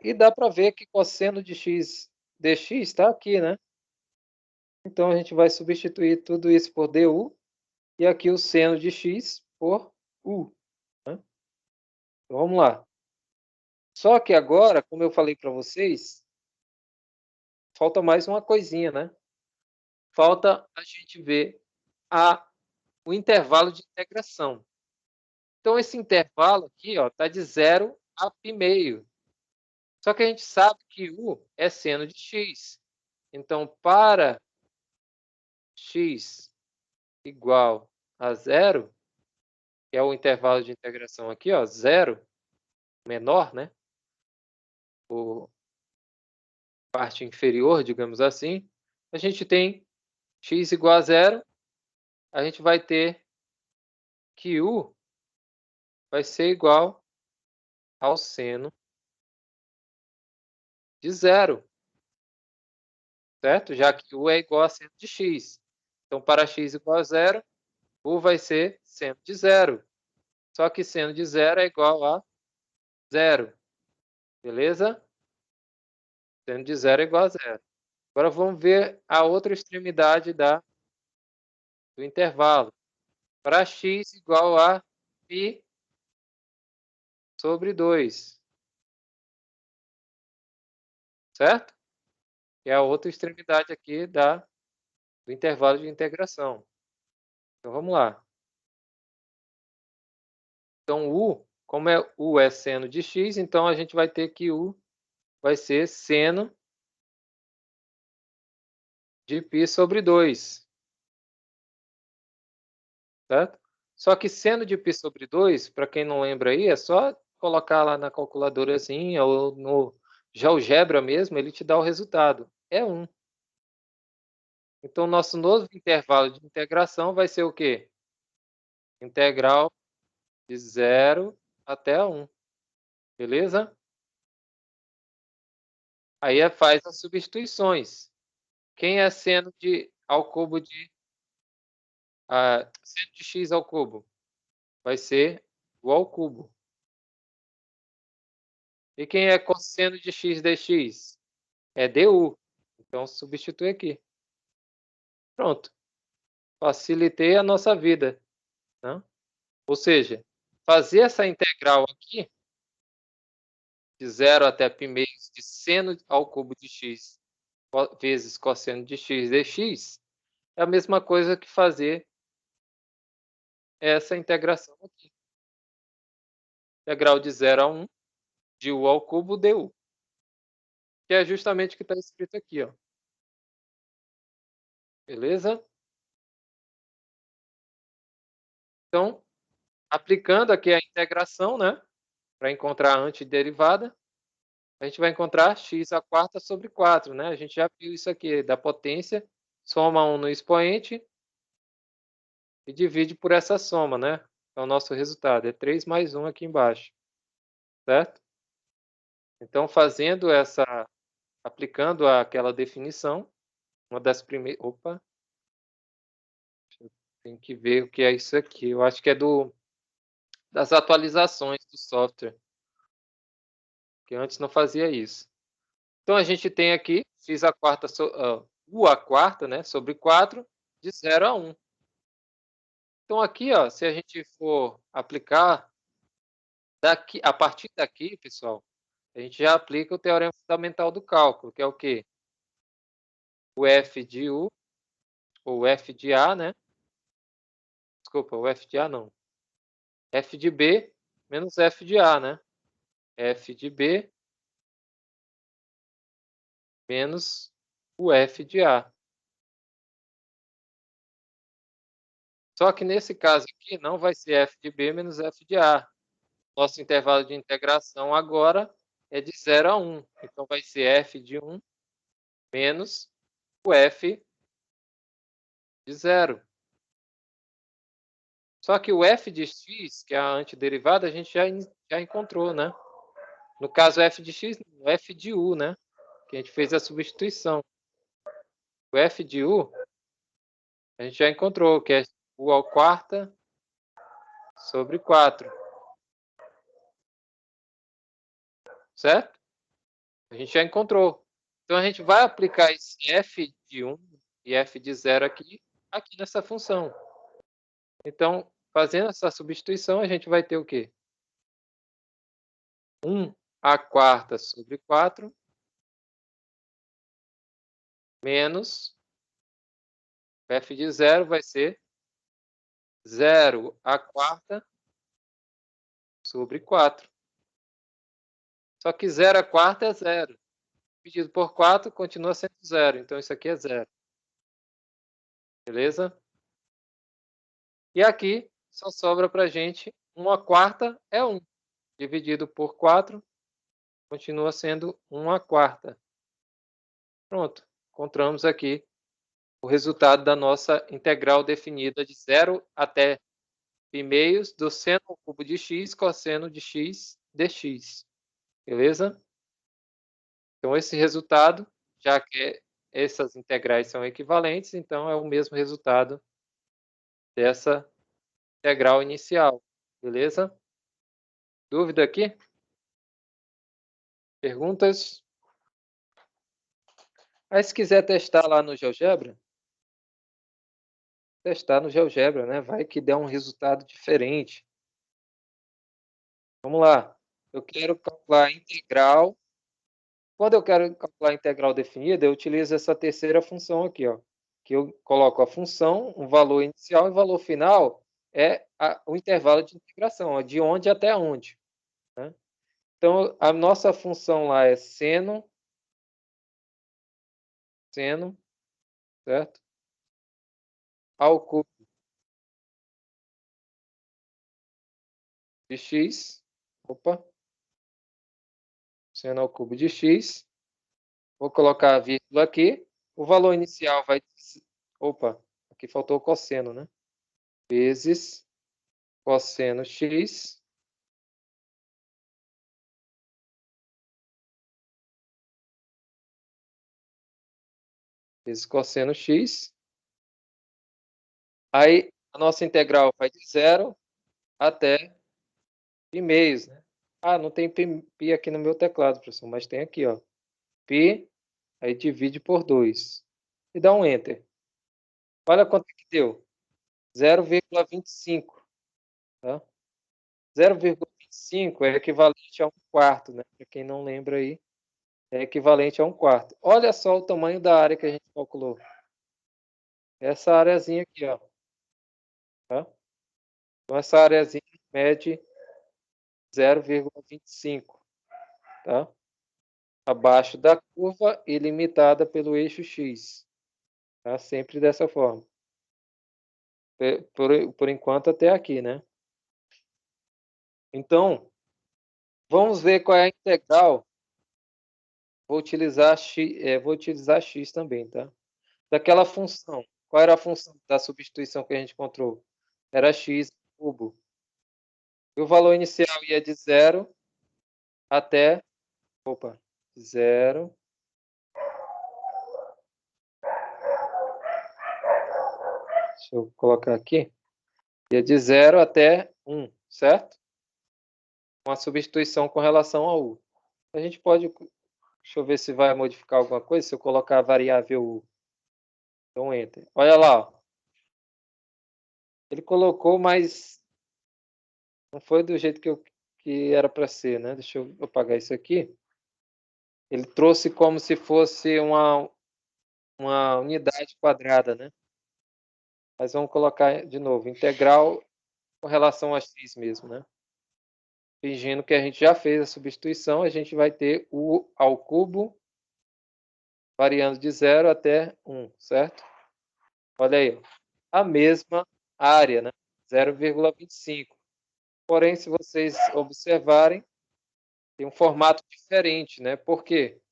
Speaker 1: E dá para ver que cosseno de x dx está aqui, né? Então, a gente vai substituir tudo isso por du e aqui o seno de x por u. Né? Então, vamos lá. Só que agora, como eu falei para vocês, falta mais uma coisinha, né? Falta a gente ver o intervalo de integração. Então, esse intervalo aqui está de 0 a π². Só que a gente sabe que u é seno de x. Então, para x igual a 0, que é o intervalo de integração aqui, 0, menor, né? O parte inferior, digamos assim, a gente tem x igual a 0, a gente vai ter que u vai ser igual ao seno de 0, certo? Já que u é igual a seno de x. Então, para x igual a 0, u vai ser seno de 0. Só que seno de 0 é igual a 0. Beleza? Seno de 0 é igual a 0. Agora vamos ver a outra extremidade do intervalo. Para x igual a π sobre 2. Certo? Que é a outra extremidade aqui do intervalo de integração. Então vamos lá. Então u, como u é seno de x, então a gente vai ter que u vai ser seno de π sobre 2. Certo? Só que seno de π sobre 2, para quem não lembra aí, é só colocar lá na calculadorazinha ou no GeoGebra mesmo, ele te dá o resultado. É 1. Então, nosso novo intervalo de integração vai ser o quê? Integral de 0 até 1. Beleza? Aí faz as substituições. Quem é seno ao cubo seno de x ao cubo? Vai ser o ao cubo. E quem é cosseno de x dx? É du. Então, substitui aqui. Pronto. Facilitei a nossa vida. Né? Ou seja, fazer essa integral aqui, de 0 até π² de seno ao cubo de x vezes cosseno de x dx, é a mesma coisa que fazer essa integração aqui. Integral de 0 a 1 de u ao cubo du. Que é justamente o que está escrito aqui. Ó. Beleza? Então, aplicando aqui a integração, né, para encontrar a antiderivada, a gente vai encontrar x à quarta sobre 4. Né? A gente já viu isso aqui, da potência, soma 1 no expoente e divide por essa soma. Né? Então, o nosso resultado é 3 mais 1 aqui embaixo. Certo? Então, aplicando aquela definição, uma das primeiras... Opa! Tem que ver o que é isso aqui. Eu acho que é das atualizações do software. Que antes não fazia isso. Então, a gente tem aqui x à quarta, u à quarta, né, sobre 4. de 0 a 1. Então aqui, ó, se a gente for aplicar daqui, a partir daqui, pessoal, a gente já aplica o teorema fundamental do cálculo, que é o quê? O F de U, ou F de A, né? Desculpa, o F de A não. F de B menos F de A, né? F de B menos o F de A. Só que nesse caso aqui não vai ser F de B menos F de A. Nosso intervalo de integração agora é de 0 a 1. Então vai ser F de 1 menos o F de 0. Só que o F de x, que é a antiderivada, a gente já encontrou, né? No caso, F de x, o F de U, né? Que a gente fez a substituição. O F de U, a gente já encontrou, que é U ao quarta sobre 4. Certo? A gente já encontrou. Então, a gente vai aplicar esse F de 1 e F de 0 aqui nessa função. Então, fazendo essa substituição, a gente vai ter o quê? 1 à quarta sobre 4 menos F de 0 vai ser 0 à quarta sobre 4. Só que 0 à quarta é 0. Dividido por 4 continua sendo 0. Então, isso aqui é 0. Beleza? E aqui só sobra para a gente 1 à quarta é 1. Dividido por 4 continua sendo 1 à quarta. Pronto. Encontramos aqui o resultado da nossa integral definida de 0 até π do seno ao cubo de x cosseno de x dx. Beleza? Então, esse resultado, já que essas integrais são equivalentes, então é o mesmo resultado dessa integral inicial. Beleza? Dúvida aqui? Perguntas? Aí, se quiser testar lá no GeoGebra, testar no GeoGebra, né? Vai que dê um resultado diferente. Vamos lá. Eu quero calcular a integral. Quando eu quero calcular a integral definida, eu utilizo essa terceira função aqui, ó, que eu coloco a função, um valor inicial e o valor final é o intervalo de integração, ó, de onde até onde. Né? Então, a nossa função lá é seno, certo? Ao cubo de x, seno ao cubo de x, vou colocar a vírgula aqui, o valor inicial vai, aqui faltou o cosseno, né? Vezes cosseno x, vezes cosseno x. Aí, a nossa integral vai de 0 até π, né? Ah, não tem π aqui no meu teclado, professor, mas tem aqui, ó. Π, aí divide por 2. E dá um Enter. Olha quanto que deu. 0,25. Tá? 0,25 é equivalente a 1 quarto, né? Para quem não lembra aí, é equivalente a 1 quarto. Olha só o tamanho da área que a gente calculou. Essa areazinha aqui, ó. Tá? Então, essa areazinha mede 0,25. Tá? Abaixo da curva e limitada pelo eixo x. Tá? Sempre dessa forma. Por enquanto, até aqui, né? Então, vamos ver qual é a integral. Vou utilizar x também, tá? Daquela função. Qual era a função da substituição que a gente encontrou? Era x cubo. E o valor inicial ia de 0 até... 0. Deixa eu colocar aqui. Ia de 0 até 1, certo? Uma substituição com relação a u. A gente pode... Deixa eu ver se vai modificar alguma coisa. Se eu colocar a variável u. Então, Enter. Olha lá. Ó. Ele colocou, mas não foi do jeito que era para ser, né? Deixa eu apagar isso aqui. Ele trouxe como se fosse uma unidade quadrada, né? Mas vamos colocar de novo, integral com relação a x mesmo, né? Fingindo que a gente já fez a substituição, a gente vai ter u ao cubo variando de 0 até 1, certo? Olha aí, a mesma área, né? 0,25. Porém, se vocês observarem, tem um formato diferente, né? Por quê?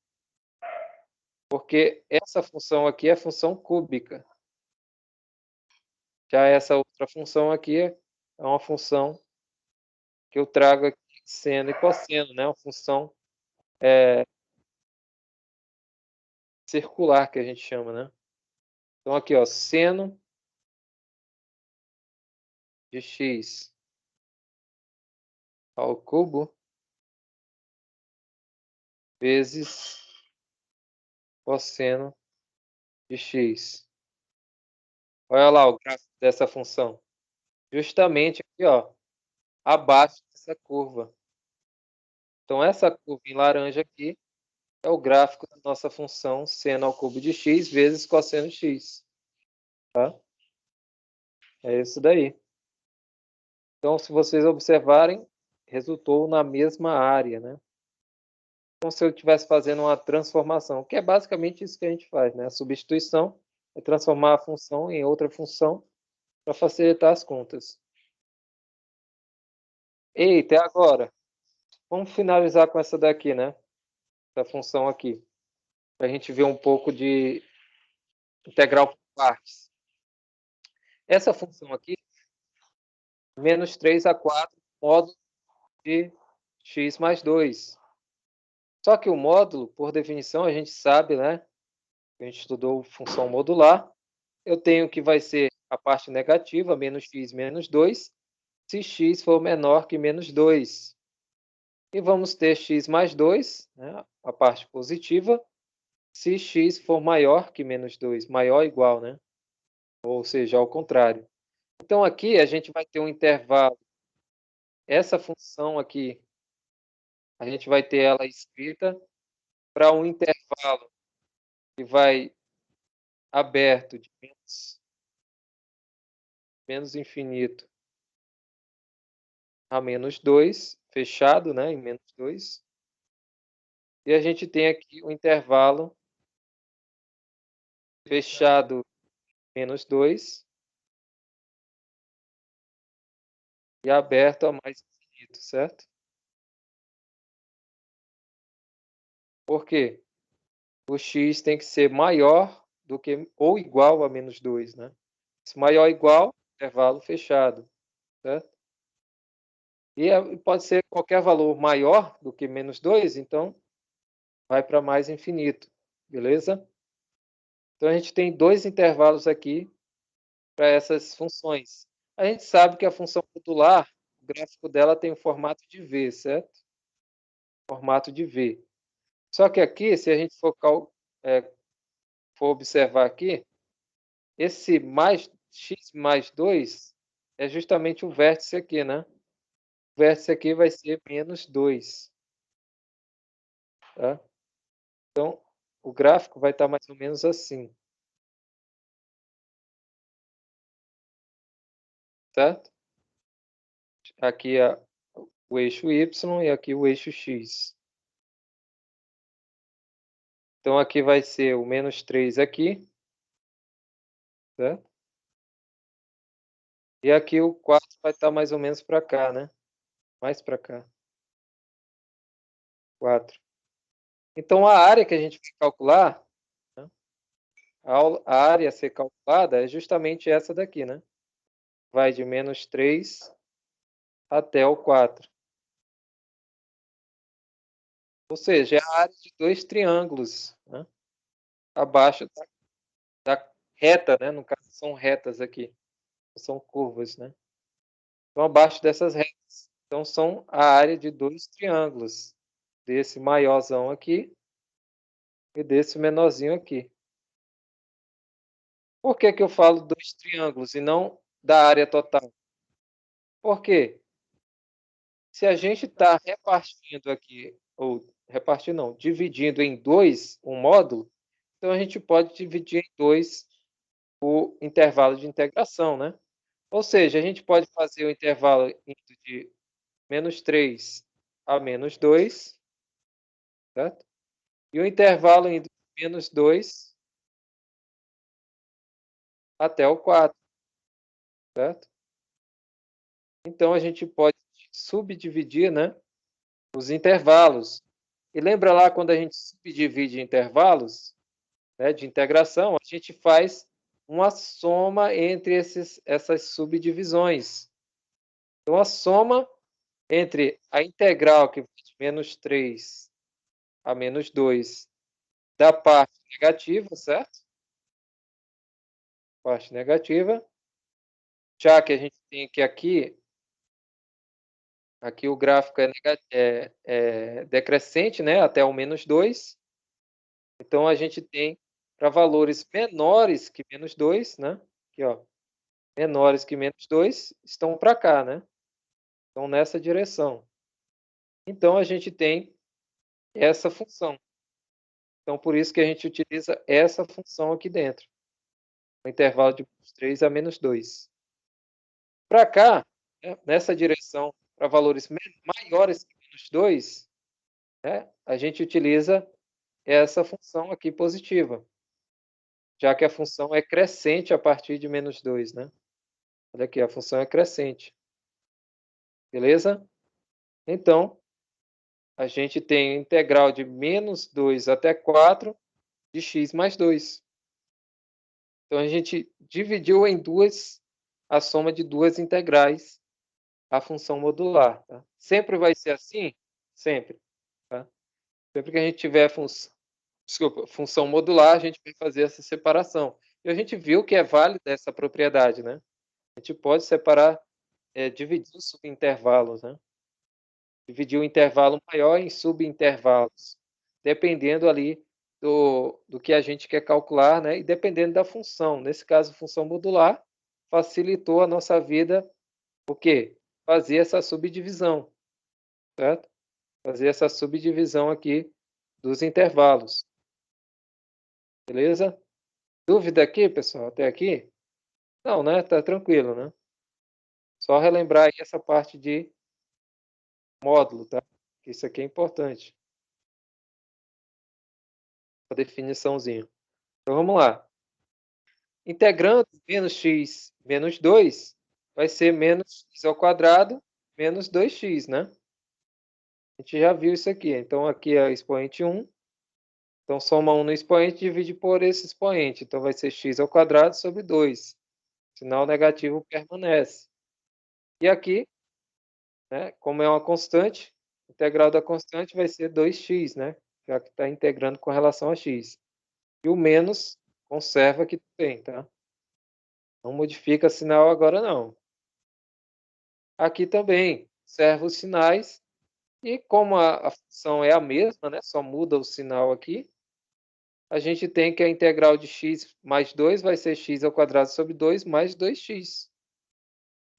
Speaker 1: Porque essa função aqui é função cúbica. Já essa outra função aqui é uma função que eu trago aqui seno e cosseno, né? Uma função circular que a gente chama, né? Então aqui, ó, seno de x ao cubo vezes cosseno de x. Olha lá o gráfico dessa função. Justamente aqui, ó, abaixo dessa curva. Então essa curva em laranja aqui é o gráfico da nossa função seno ao cubo de x vezes cosseno de x. Tá? É isso daí. Então, se vocês observarem, resultou na mesma área, né? Como se eu estivesse fazendo uma transformação, que é basicamente isso que a gente faz, né? A substituição é transformar a função em outra função para facilitar as contas. Eita, agora, vamos finalizar com essa daqui, né? Essa função aqui, para a gente ver um pouco de integral por partes. Essa função aqui, menos 3 a 4, módulo de x mais 2. Só que o módulo, por definição, a gente sabe, né? A gente estudou função modular. Eu tenho que vai ser a parte negativa, menos x menos 2, se x for menor que menos 2. E vamos ter x mais 2, né? A parte positiva, se x for maior que menos 2, maior ou igual, né? Ou seja, ao contrário. Então, aqui a gente vai ter um intervalo. Essa função aqui, a gente vai ter ela escrita para um intervalo que vai aberto de menos infinito a menos 2, fechado, né, em menos 2. E a gente tem aqui o intervalo fechado menos 2 e aberto a mais infinito, certo? Por quê? O x tem que ser maior do que ou igual a menos 2, né? Se maior ou igual, intervalo fechado, certo? E pode ser qualquer valor maior do que menos 2, então vai para mais infinito, beleza? Então a gente tem dois intervalos aqui para essas funções. A gente sabe que a função modular, o gráfico dela tem o formato de V, certo? Formato de V. Só que aqui, se a gente for observar aqui, esse mais x mais 2 é justamente o vértice aqui, né? O vértice aqui vai ser menos 2. Tá? Então, o gráfico vai estar mais ou menos assim. Certo? Aqui é o eixo Y e aqui o eixo X. Então, aqui vai ser o menos 3 aqui. Certo? E aqui o 4 vai estar mais ou menos para cá, né? Mais para cá. 4. Então, a área que a gente vai calcular, né? A área a ser calculada é justamente essa daqui, né? Vai de menos 3 até o 4. Ou seja, é a área de dois triângulos, né? Abaixo da reta, né? No caso, são retas aqui. São curvas, né? Então, abaixo dessas retas. Então, são a área de dois triângulos. Desse maiorzão aqui e desse menorzinho aqui. Por que que eu falo dois triângulos e não da área total. Por quê? Se a gente está repartindo aqui, ou repartindo não, dividindo em 2 um módulo, então a gente pode dividir em 2 o intervalo de integração, né? Ou seja, a gente pode fazer o intervalo indo de -3 a -2, certo? E o intervalo indo de -2 até o 4, certo? Então a gente pode subdividir, né, os intervalos. E lembra lá quando a gente subdivide intervalos, né, de integração, a gente faz uma soma entre essas subdivisões. Então a soma entre a integral que vai de -3 a -2 da parte negativa, certo? Parte negativa, já que a gente tem que aqui o gráfico é decrescente, né, até o -2. Então a gente tem para valores menores que -2, né, aqui ó, menores que -2 estão para cá, né, estão nessa direção. Então a gente tem essa função. Então por isso que a gente utiliza essa função aqui dentro, no intervalo de -3 a -2. Para cá, né, nessa direção, para valores maiores que -2, né, a gente utiliza essa função aqui positiva, já que a função é crescente a partir de -2, né. Olha aqui, a função é crescente, beleza? Então, a gente tem integral de -2 até 4 de x mais 2. Então, a gente dividiu em 2 a soma de 2 integrais, a função modular, tá? Sempre vai ser assim? Sempre, tá? Sempre que a gente tiver função modular, a gente vai fazer essa separação. E a gente viu que é válida essa propriedade, né? A gente pode separar, dividir os subintervalos, né? Dividir o intervalo maior em subintervalos, dependendo ali do que a gente quer calcular, né, e dependendo da função. Nesse caso, função modular facilitou a nossa vida, o quê? Fazer essa subdivisão, certo? Fazer essa subdivisão aqui dos intervalos. Beleza? Dúvida aqui, pessoal, até aqui? Não, né, tá tranquilo, né. Só relembrar aí essa parte de módulo, tá, que isso aqui é importante, a definiçãozinha. Então vamos lá. Integrando menos x menos 2 vai ser menos x ao quadrado menos 2x, né. A gente já viu isso aqui, então aqui é expoente 1, então soma 1 no expoente e divide por esse expoente, então vai ser x ao quadrado sobre 2, sinal negativo permanece. E aqui, né, como é uma constante, a integral da constante vai ser 2x, né, já que está integrando com relação a x. E o menos conserva aqui também, tá. Não modifica sinal agora não. Aqui também serve os sinais e como a função é a mesma, né, só muda o sinal aqui, a gente tem que a integral de x mais 2 vai ser x ao quadrado sobre 2 mais 2x.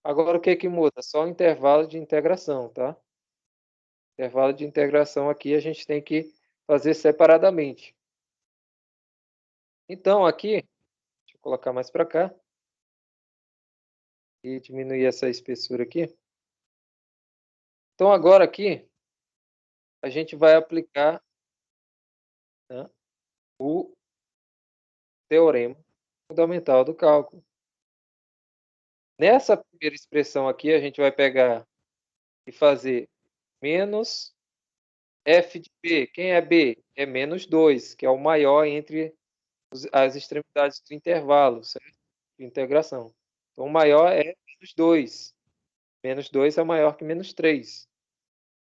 Speaker 1: Agora o que que muda? Só o intervalo de integração, tá? Intervalo de integração aqui a gente tem que fazer separadamente. Então aqui, deixa eu colocar mais para cá e diminuir essa espessura aqui. Então agora aqui, a gente vai aplicar, né, o teorema fundamental do cálculo. Nessa primeira expressão aqui, a gente vai pegar e fazer menos f de b. Quem é b? É -2, que é o maior entre as extremidades do intervalo, certo? De integração. Então, o maior é -2. -2 é maior que -3.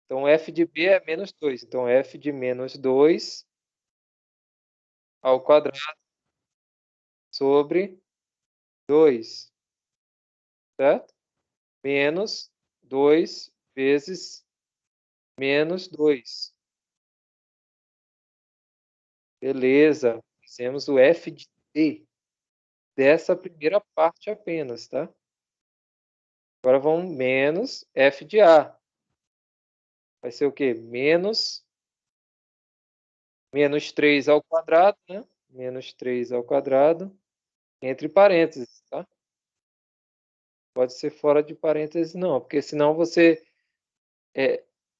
Speaker 1: Então, f de b é -2. Então, f de -2 ao quadrado sobre 2, certo? Menos 2 vezes -2. Beleza, fizemos o f de t dessa primeira parte apenas, tá? Agora vamos menos f de a. Vai ser o quê? Menos 3 ao quadrado, né? Menos 3 ao quadrado, entre parênteses, tá? Pode ser fora de parênteses, não, porque senão você...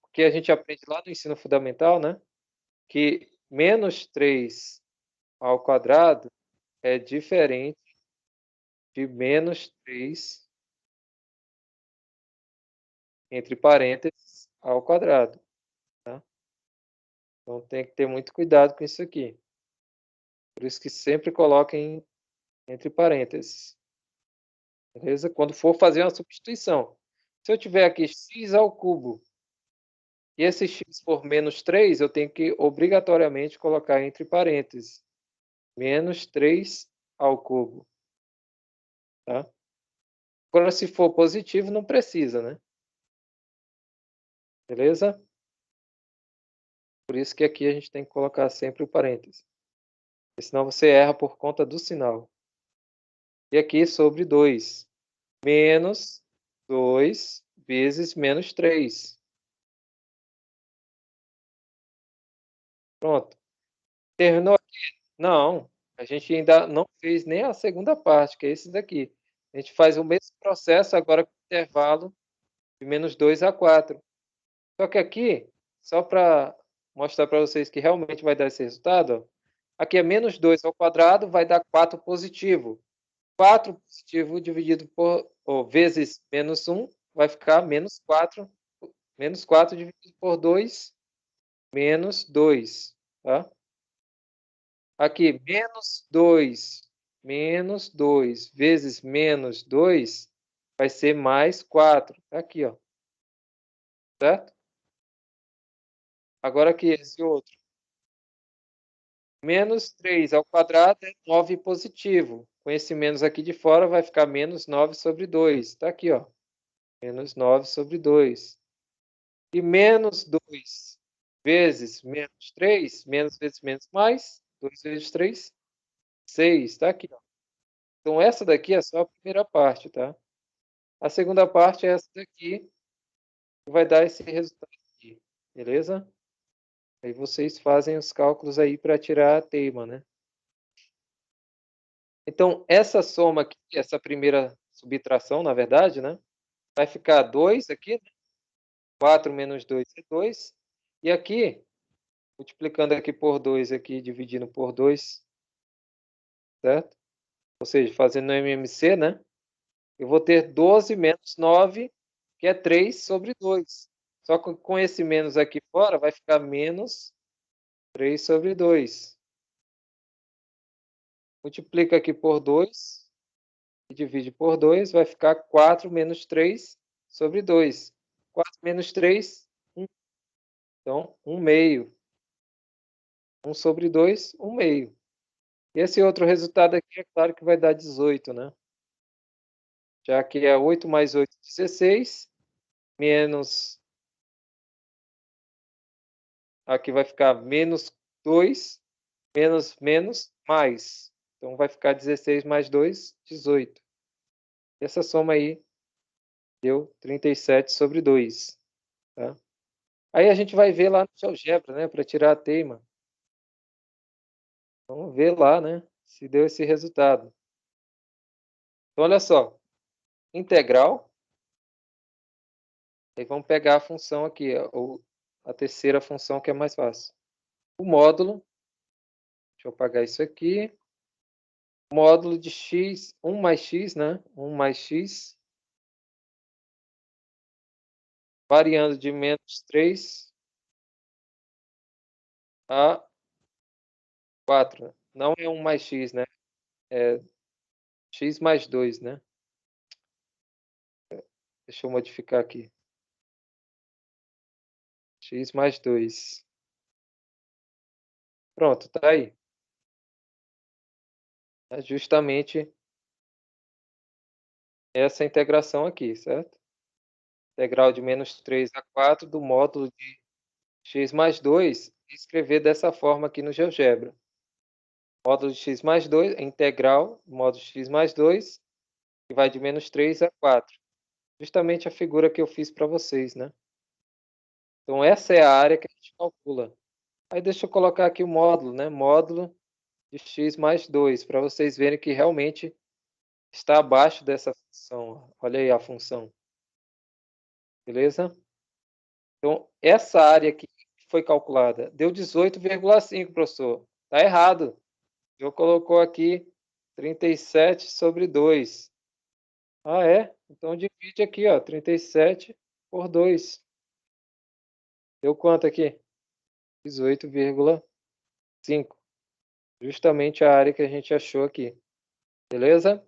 Speaker 1: o que a gente aprende lá no ensino fundamental, né? Que menos 3 ao quadrado é diferente de menos 3, entre parênteses, ao quadrado, tá? Então tem que ter muito cuidado com isso aqui. Por isso que sempre coloquem entre parênteses. Beleza? Quando for fazer uma substituição. Se eu tiver aqui x ao cubo e esse x for menos 3, eu tenho que obrigatoriamente colocar entre parênteses. Menos 3 ao cubo. Tá? Agora, se for positivo, não precisa, né? Beleza? Por isso que aqui a gente tem que colocar sempre o parênteses. Porque senão você erra por conta do sinal. E aqui sobre 2. Menos 2 vezes menos 3. Pronto. Terminou aqui? Não. A gente ainda não fez nem a segunda parte, que é esse daqui. A gente faz o mesmo processo agora com intervalo de menos 2 a 4. Só que aqui, só para mostrar para vocês que realmente vai dar esse resultado, ó, aqui é menos 2 ao quadrado, vai dar 4 positivo. 4 positivo dividido por, vezes menos 1, vai ficar menos 4. Menos 4 dividido por 2, menos 2. Tá? Aqui, menos 2 vezes menos 2 vai ser mais 4. Tá aqui, ó. Certo? Agora aqui, esse outro. Menos 3 ao quadrado é 9 positivo. Com esse menos aqui de fora, vai ficar menos 9 sobre 2. Está aqui, ó. Menos 9 sobre 2. E menos 2 vezes menos 3, menos vezes menos mais, 2 vezes 3, 6. Está aqui, ó. Então, essa daqui é só a primeira parte, tá? A segunda parte é essa daqui, que vai dar esse resultado aqui. Beleza? Aí vocês fazem os cálculos aí para tirar a teima, né? Então, essa soma aqui, essa primeira subtração, na verdade, né? Vai ficar 2 aqui, né? 4 menos 2 é 2. E aqui, multiplicando aqui por 2, aqui, dividindo por 2, certo? Ou seja, fazendo no MMC, né? Eu vou ter 12 menos 9, que é 3 sobre 2. Só que com esse menos aqui fora, vai ficar menos 3 sobre 2. Multiplica aqui por 2 e divide por 2, vai ficar 4 menos 3 sobre 2. 4 menos 3, 1. Então, 1 meio. 1 sobre 2, 1 meio. Esse outro resultado aqui, é claro que vai dar 18, né? Já que é 8 mais 8, 16, menos... Aqui vai ficar menos 2, menos, menos, mais. Então, vai ficar 16 mais 2, 18. Essa soma aí deu 37 sobre 2. Tá? Aí a gente vai ver lá no GeoGebra, né? Para tirar a teima. Vamos ver lá, né? Se deu esse resultado. Então, olha só. Integral. Aí vamos pegar a função aqui, ou a terceira função que é mais fácil. O módulo. Deixa eu apagar isso aqui. Módulo de x, 1 mais x, né? 1 mais x. Variando de menos 3 a 4. Não é 1 mais x, né? É x mais 2, né? Deixa eu modificar aqui. X mais 2. Pronto, tá aí. É justamente essa integração aqui, certo? Integral de menos 3 a 4 do módulo de x mais 2. Escrever dessa forma aqui no GeoGebra. Módulo de x mais 2, integral, módulo de x mais 2, que vai de menos 3 a 4. justamente a figura que eu fiz para vocês, né? Então, essa é a área que a gente calcula. Aí deixa eu colocar aqui o módulo, né? Módulo de x mais 2, para vocês verem que realmente está abaixo dessa função. Olha aí a função. Beleza? Então, essa área aqui foi calculada. Deu 18,5, professor. Está errado. Eu colocou aqui 37 sobre 2. Ah, é? Então divide aqui, ó, 37 por 2. Deu quanto aqui? 18,5. Justamente a área que a gente achou aqui. Beleza?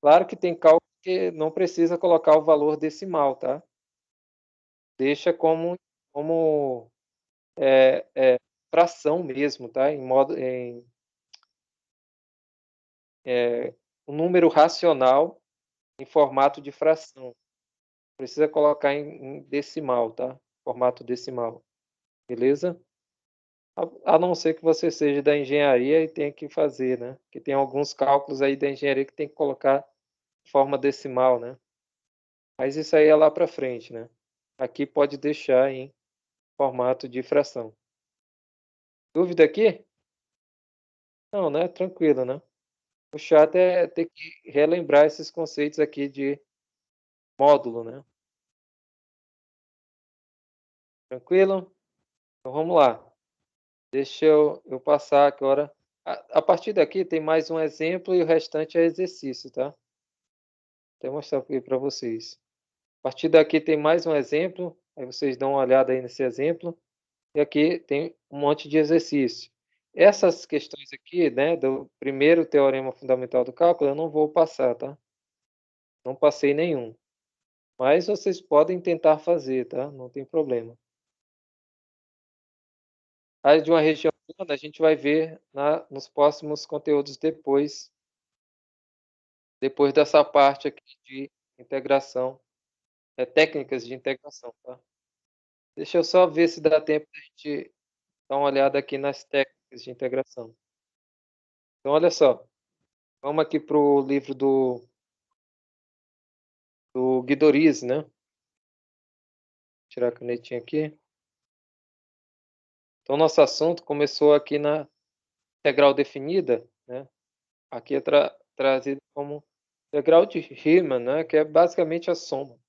Speaker 1: Claro que tem cálculo que não precisa colocar o valor decimal, tá? Deixa como fração mesmo, tá? Um número racional em formato de fração. Precisa colocar em decimal, tá? Formato decimal. Beleza? A não ser que você seja da engenharia e tenha que fazer, né? Que tem alguns cálculos aí da engenharia que tem que colocar forma decimal, né? Mas isso aí é lá para frente, né? Aqui pode deixar em formato de fração. Dúvida aqui? Não, né? Tranquilo, né? O chato é ter que relembrar esses conceitos aqui de módulo, né? Tranquilo? Então vamos lá. Deixa eu passar agora. A partir daqui tem mais um exemplo e o restante é exercício, tá? Vou até mostrar aqui para vocês. A partir daqui tem mais um exemplo, aí vocês dão uma olhada aí nesse exemplo. E aqui tem um monte de exercício. Essas questões aqui, né, do primeiro teorema fundamental do cálculo, eu não vou passar, tá? Não passei nenhum. Mas vocês podem tentar fazer, tá? Não tem problema. A área de uma região plana a gente vai ver nos próximos conteúdos depois dessa parte aqui de integração, técnicas de integração, tá? Deixa eu só ver se dá tempo de a gente dar uma olhada aqui nas técnicas de integração. Então, olha só. Vamos aqui para o livro do Guidoriz, né? Vou tirar a canetinha aqui. Então, nosso assunto começou aqui na integral definida, né? Aqui é trazido como integral de Riemann, né? Que é basicamente a soma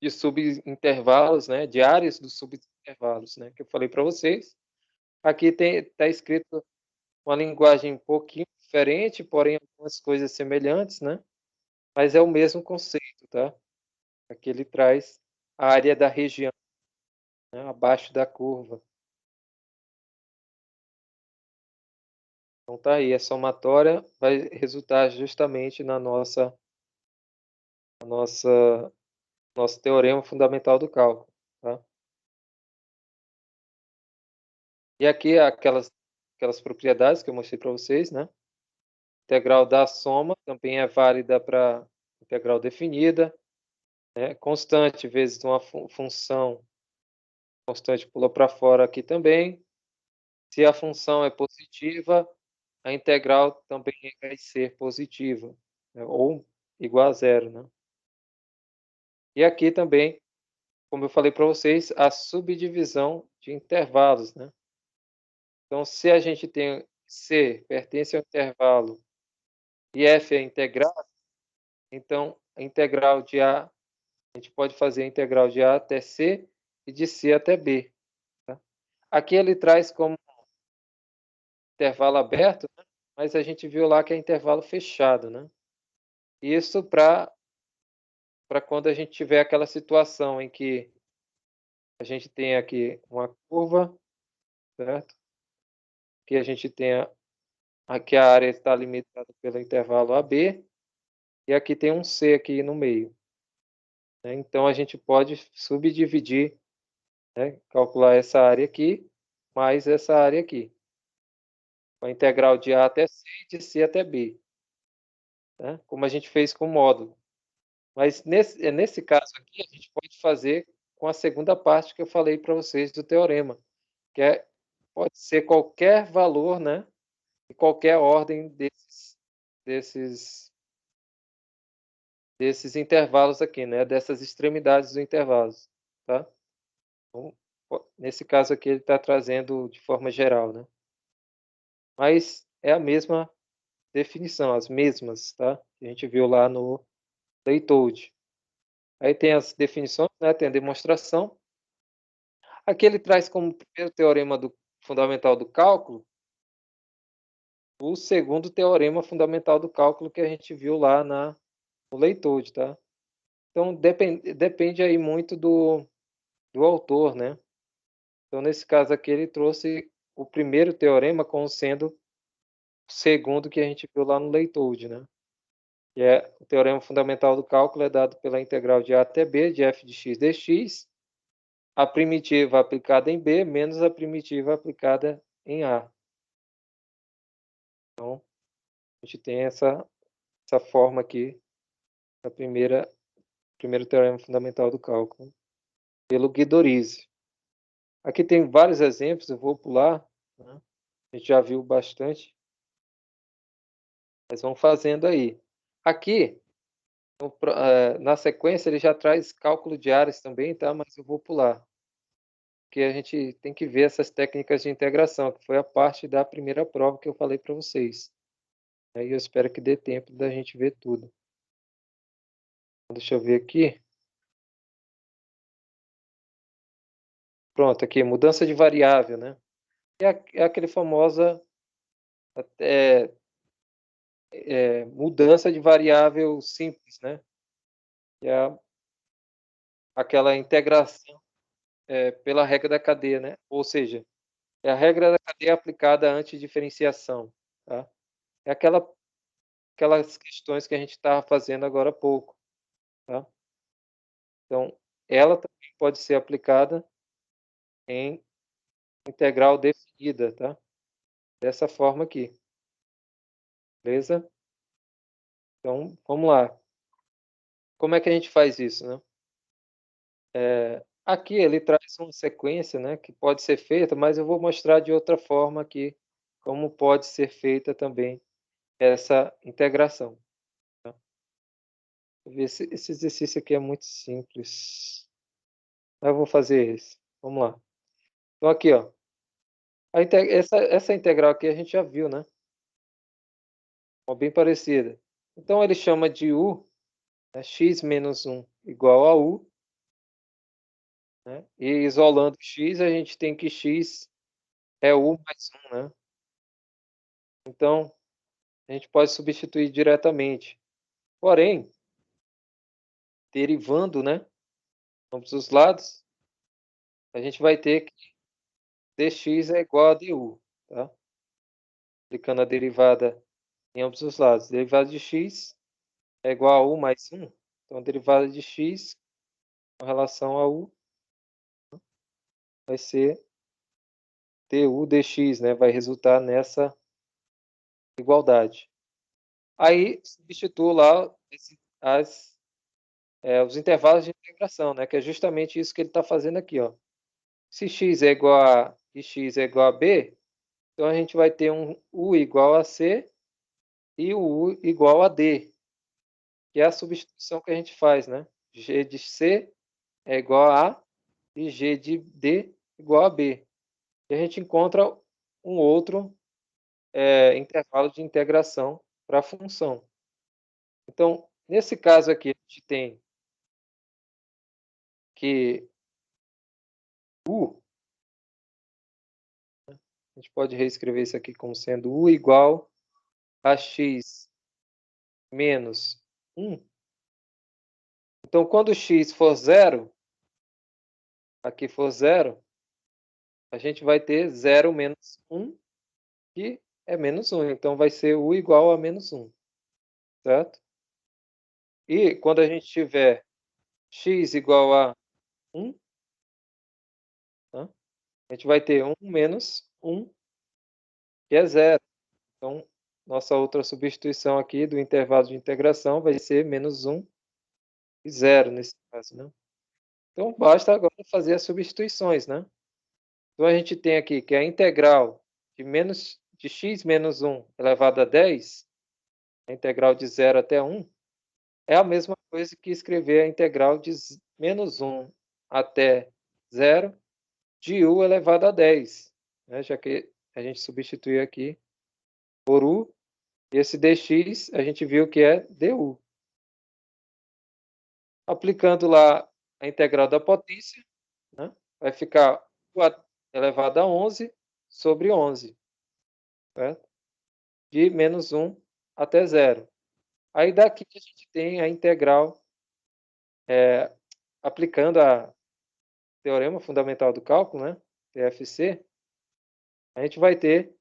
Speaker 1: de subintervalos, né? De áreas dos subintervalos, né? Que eu falei para vocês. Aqui está escrito uma linguagem um pouquinho diferente, porém algumas coisas semelhantes, né? Mas é o mesmo conceito, tá? Aqui ele traz a área da região, né? Abaixo da curva. Então tá aí, a somatória vai resultar justamente na nosso teorema fundamental do cálculo, tá? E aqui aquelas propriedades que eu mostrei para vocês, né? Integral da soma também é válida para integral definida, né? Constante vezes uma função constante pula para fora aqui também. Se a função é positiva, a integral também vai ser positiva, né? Ou igual a zero, né? E aqui também, como eu falei para vocês, a subdivisão de intervalos, né? Então, se a gente tem C pertence ao intervalo e F é integral, então a integral de A, a gente pode fazer a integral de A até C e de C até B. Tá? Aqui ele traz como intervalo aberto, né? Mas a gente viu lá que é intervalo fechado, né? Isso para quando a gente tiver aquela situação em que a gente tem aqui uma curva, certo? Que a gente tenha aqui a área está limitada pelo intervalo AB e aqui tem um C aqui no meio, né? Então a gente pode subdividir, né? Calcular essa área aqui mais essa área aqui, com a integral de A até C e de C até B, né? Como a gente fez com o módulo. Mas nesse caso aqui a gente pode fazer com a segunda parte que eu falei para vocês do teorema, que pode ser qualquer valor, né? E qualquer ordem desses desses intervalos aqui, né, dessas extremidades dos intervalos, tá. Então, nesse caso aqui ele está trazendo de forma geral, né. Mas é a mesma definição, as mesmas, tá, que a gente viu lá no LeetCode. Aí tem as definições, né, tem a demonstração. Aqui ele traz como primeiro teorema do fundamental do cálculo, o segundo teorema fundamental do cálculo que a gente viu lá no LeetCode, tá. Então depende aí muito do autor, né. Então nesse caso aqui ele trouxe o primeiro teorema como sendo o segundo que a gente viu lá no LeetCode, né. Que é o teorema fundamental do cálculo é dado pela integral de a até b de f de x dx, a primitiva aplicada em b menos a primitiva aplicada em a. Então, a gente tem essa forma aqui, a primeiro teorema fundamental do cálculo, pelo Guidorizi. Aqui tem vários exemplos, eu vou pular, né, a gente já viu bastante, mas vamos fazendo aí. Aqui, na sequência, ele já traz cálculo de áreas também, tá, mas eu vou pular, porque a gente tem que ver essas técnicas de integração, que foi a parte da primeira prova que eu falei para vocês. Aí eu espero que dê tempo da gente ver tudo. Deixa eu ver aqui. Pronto, aqui, mudança de variável, né. É aquele famosa, eh mudança de variável simples, né, que é aquela integração, pela regra da cadeia, né, ou seja, é a regra da cadeia aplicada à diferenciação, tá. É aquelas questões que a gente estava fazendo agora há pouco, tá. Então, ela também pode ser aplicada em integral definida, tá, dessa forma aqui, beleza? Então, vamos lá. Como é que a gente faz isso, né? Aqui ele traz uma sequência, né, que pode ser feita, mas eu vou mostrar de outra forma aqui, como pode ser feita também essa integração, tá. Deixa eu ver, esse exercício aqui é muito simples, mas eu vou fazer esse. Vamos lá. Então aqui, ó, essa integral aqui a gente já viu, né, ó, bem parecida. Então ele chama de u, né, x menos 1 igual a u, né, e isolando x, a gente tem que x é u mais 1, né. Então, a gente pode substituir diretamente. Porém, derivando, né, ambos os lados, a gente vai ter que dx é igual a du, tá. Aplicando a derivada em ambos os lados. Derivada de x é igual a u mais 1, então a derivada de x com relação a u vai ser du dx, né, vai resultar nessa igualdade. Aí substituo lá os intervalos de integração, né, que é justamente isso que ele está fazendo aqui, ó. Se x é igual a e x é igual a b, então a gente vai ter um u igual a c e o u igual a d, que é a substituição que a gente faz, né. G de c é igual a A e G de D igual a B. E a gente encontra um outro, intervalo de integração para a função. Então, nesse caso aqui, a gente tem que u, a gente pode reescrever isso aqui como sendo u igual a x menos 1. Então, quando x for 0, aqui for 0, a gente vai ter 0 menos 1, que é menos 1. Então, vai ser u igual a menos 1, certo? E quando a gente tiver x igual a 1, tá, a gente vai ter 1 menos 1, que é 0. Então, nossa outra substituição aqui do intervalo de integração vai ser menos 1 e 0 nesse caso, né. Então, basta agora fazer as substituições, né. Então, a gente tem aqui que a integral de x menos 1 elevado a 10, a integral de 0 até 1, é a mesma coisa que escrever a integral de menos 1 até zero de u elevado a 10, né, já que a gente substitui aqui por u, e esse dx a gente viu que é du. Aplicando lá a integral da potência, né, vai ficar u elevado a 11 sobre 11, certo? De menos 1 até zero. Aí daqui a gente tem a integral, aplicando a teorema fundamental do cálculo, né, TFC, a gente vai ter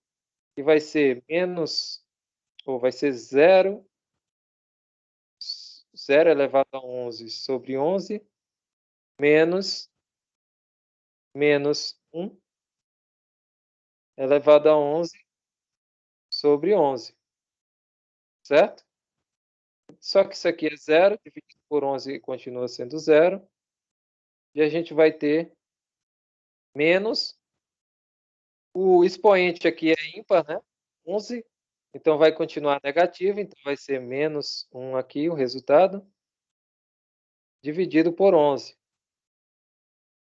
Speaker 1: que vai ser menos, ou vai ser zero elevado a 11 sobre 11 menos 1 elevado a 11 sobre 11, certo? Só que isso aqui é zero, dividido por 11 continua sendo zero, e a gente vai ter menos, o expoente aqui é ímpar, né, 11, então vai continuar negativo, então vai ser menos 1 aqui o resultado, dividido por 11.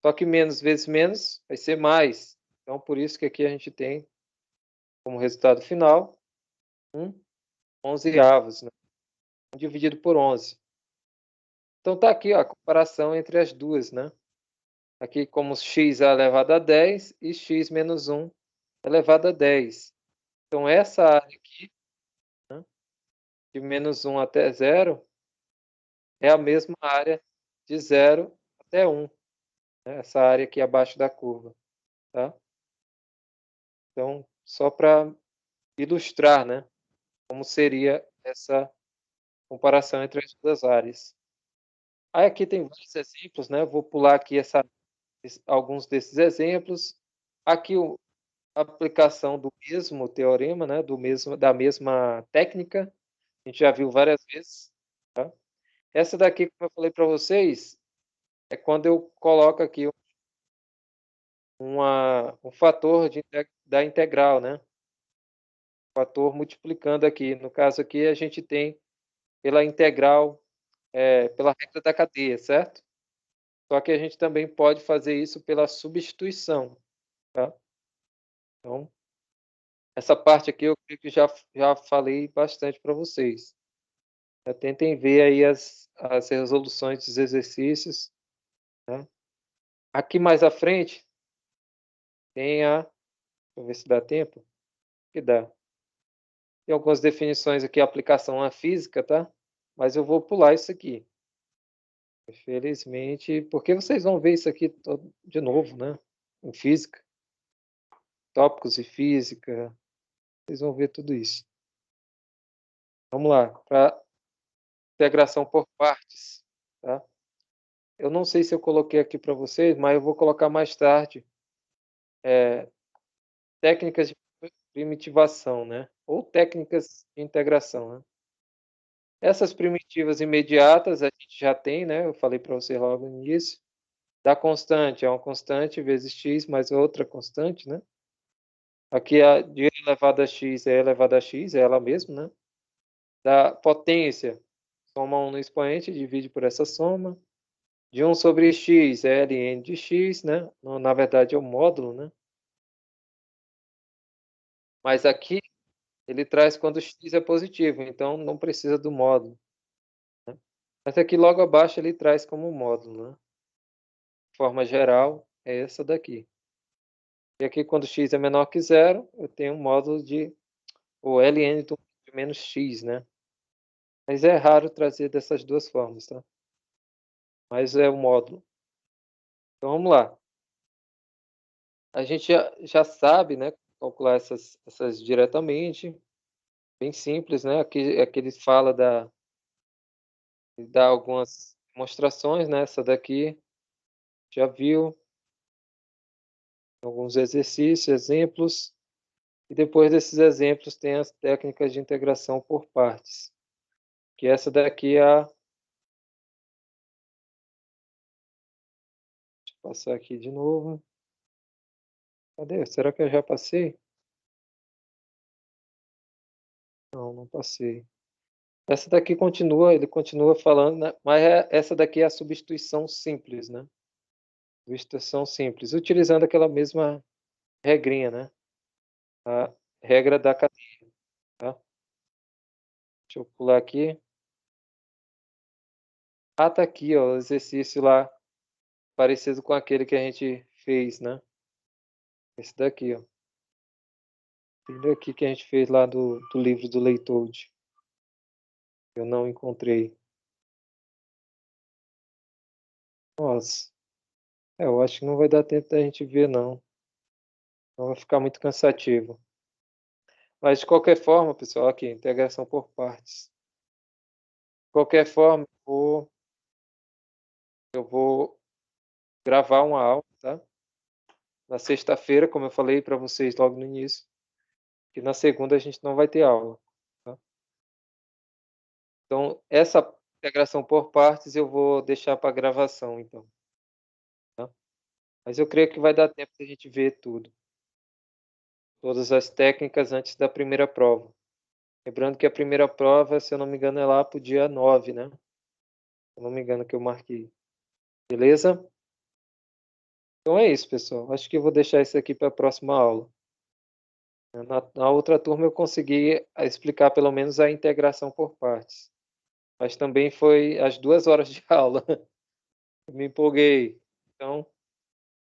Speaker 1: Só que menos vezes menos vai ser mais, então por isso que aqui a gente tem como resultado final 11avos, né, dividido por 11. Então tá aqui, ó, a comparação entre as duas, né. Aqui como x elevado a 10 e x menos 1 elevado a 10. Então essa área aqui, né, de menos 1 até zero, é a mesma área de 0 até 1, né, essa área aqui abaixo da curva, tá. Então, só para ilustrar, né, como seria essa comparação entre as duas áreas. Aí aqui tem vários exemplos, né, eu vou pular aqui alguns desses exemplos. Aqui a aplicação do mesmo teorema, né, da mesma técnica, a gente já viu várias vezes, tá. Essa daqui, como eu falei para vocês, é quando eu coloco aqui um fator da integral, né, fator multiplicando aqui. No caso aqui, a gente tem pela integral, pela regra da cadeia, certo? Só que a gente também pode fazer isso pela substituição, tá. Então, essa parte aqui eu creio que já falei bastante para vocês. Tentem ver aí as resoluções dos exercícios, né. Aqui mais à frente tem deixa eu ver se dá tempo, que dá. Tem algumas definições aqui, aplicação à física, tá, mas eu vou pular isso aqui. Infelizmente, porque vocês vão ver isso aqui todo de novo, né, em física, tópicos de física, vocês vão ver tudo isso. Vamos lá, para integração por partes, tá. Eu não sei se eu coloquei aqui para vocês, mas eu vou colocar mais tarde, técnicas de primitivação, né, ou técnicas de integração, né. Essas primitivas imediatas a gente já tem, né, eu falei para você logo no início. Da constante, é uma constante vezes x mais outra constante, né. Aqui a de e elevado a x é elevado a x, é ela mesma, né. Da potência, soma 1 no expoente, divide por essa soma. De 1 sobre x é ln de x, né, na verdade é o módulo, né. Mas aqui ele traz quando x é positivo, então não precisa do módulo, né. Mas aqui logo abaixo ele traz como módulo, né. De forma geral, é essa daqui. E aqui quando x é menor que zero, eu tenho um módulo de o ln de menos x, né. Mas é raro trazer dessas duas formas, tá. Mas é o módulo. Então vamos lá. A gente já sabe, né, calcular essas diretamente, bem simples, né. Aqui ele fala dá algumas demonstrações, né, essa daqui já viu, alguns exercícios, exemplos, e depois desses exemplos tem as técnicas de integração por partes, que essa daqui é a deixa eu passar aqui de novo. Cadê? Será que eu já passei? Não, não passei. Essa daqui continua, ele continua falando, né, mas essa daqui é a substituição simples, né? Substituição simples, utilizando aquela mesma regrinha, né? A regra da cadeia, tá? Deixa eu pular aqui. Ah, tá aqui, ó, o exercício lá, parecido com aquele que a gente fez, né? Esse daqui, ó. Esse daqui que a gente fez lá do livro do Leitold. Eu não encontrei. Nossa, eu acho que não vai dar tempo da gente ver, não. Não vai ficar muito cansativo. Mas, de qualquer forma, pessoal, aqui, integração por partes. De qualquer forma, eu vou gravar uma aula, tá? Na sexta-feira, como eu falei para vocês logo no início, que na segunda a gente não vai ter aula, tá? Então, essa integração por partes eu vou deixar para gravação, então, tá? Mas eu creio que vai dar tempo de a gente ver tudo, todas as técnicas antes da primeira prova. Lembrando que a primeira prova, se eu não me engano, é lá para o dia 9, né? Se eu não me engano que eu marquei. Beleza? Então é isso, pessoal. Acho que eu vou deixar isso aqui para a próxima aula. Na outra turma eu consegui explicar pelo menos a integração por partes. Mas também foi as 2 horas de aula. Eu me empolguei. Então,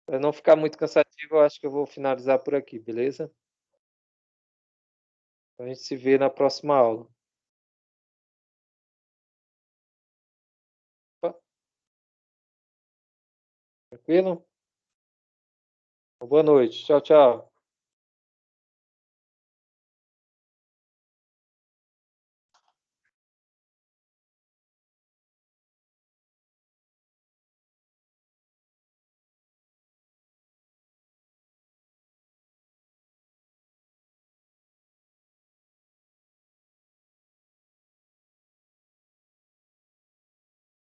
Speaker 1: para não ficar muito cansativo, eu acho que eu vou finalizar por aqui, beleza? Então, a gente se vê na próxima aula. Opa, tranquilo? Boa noite. Tchau, tchau.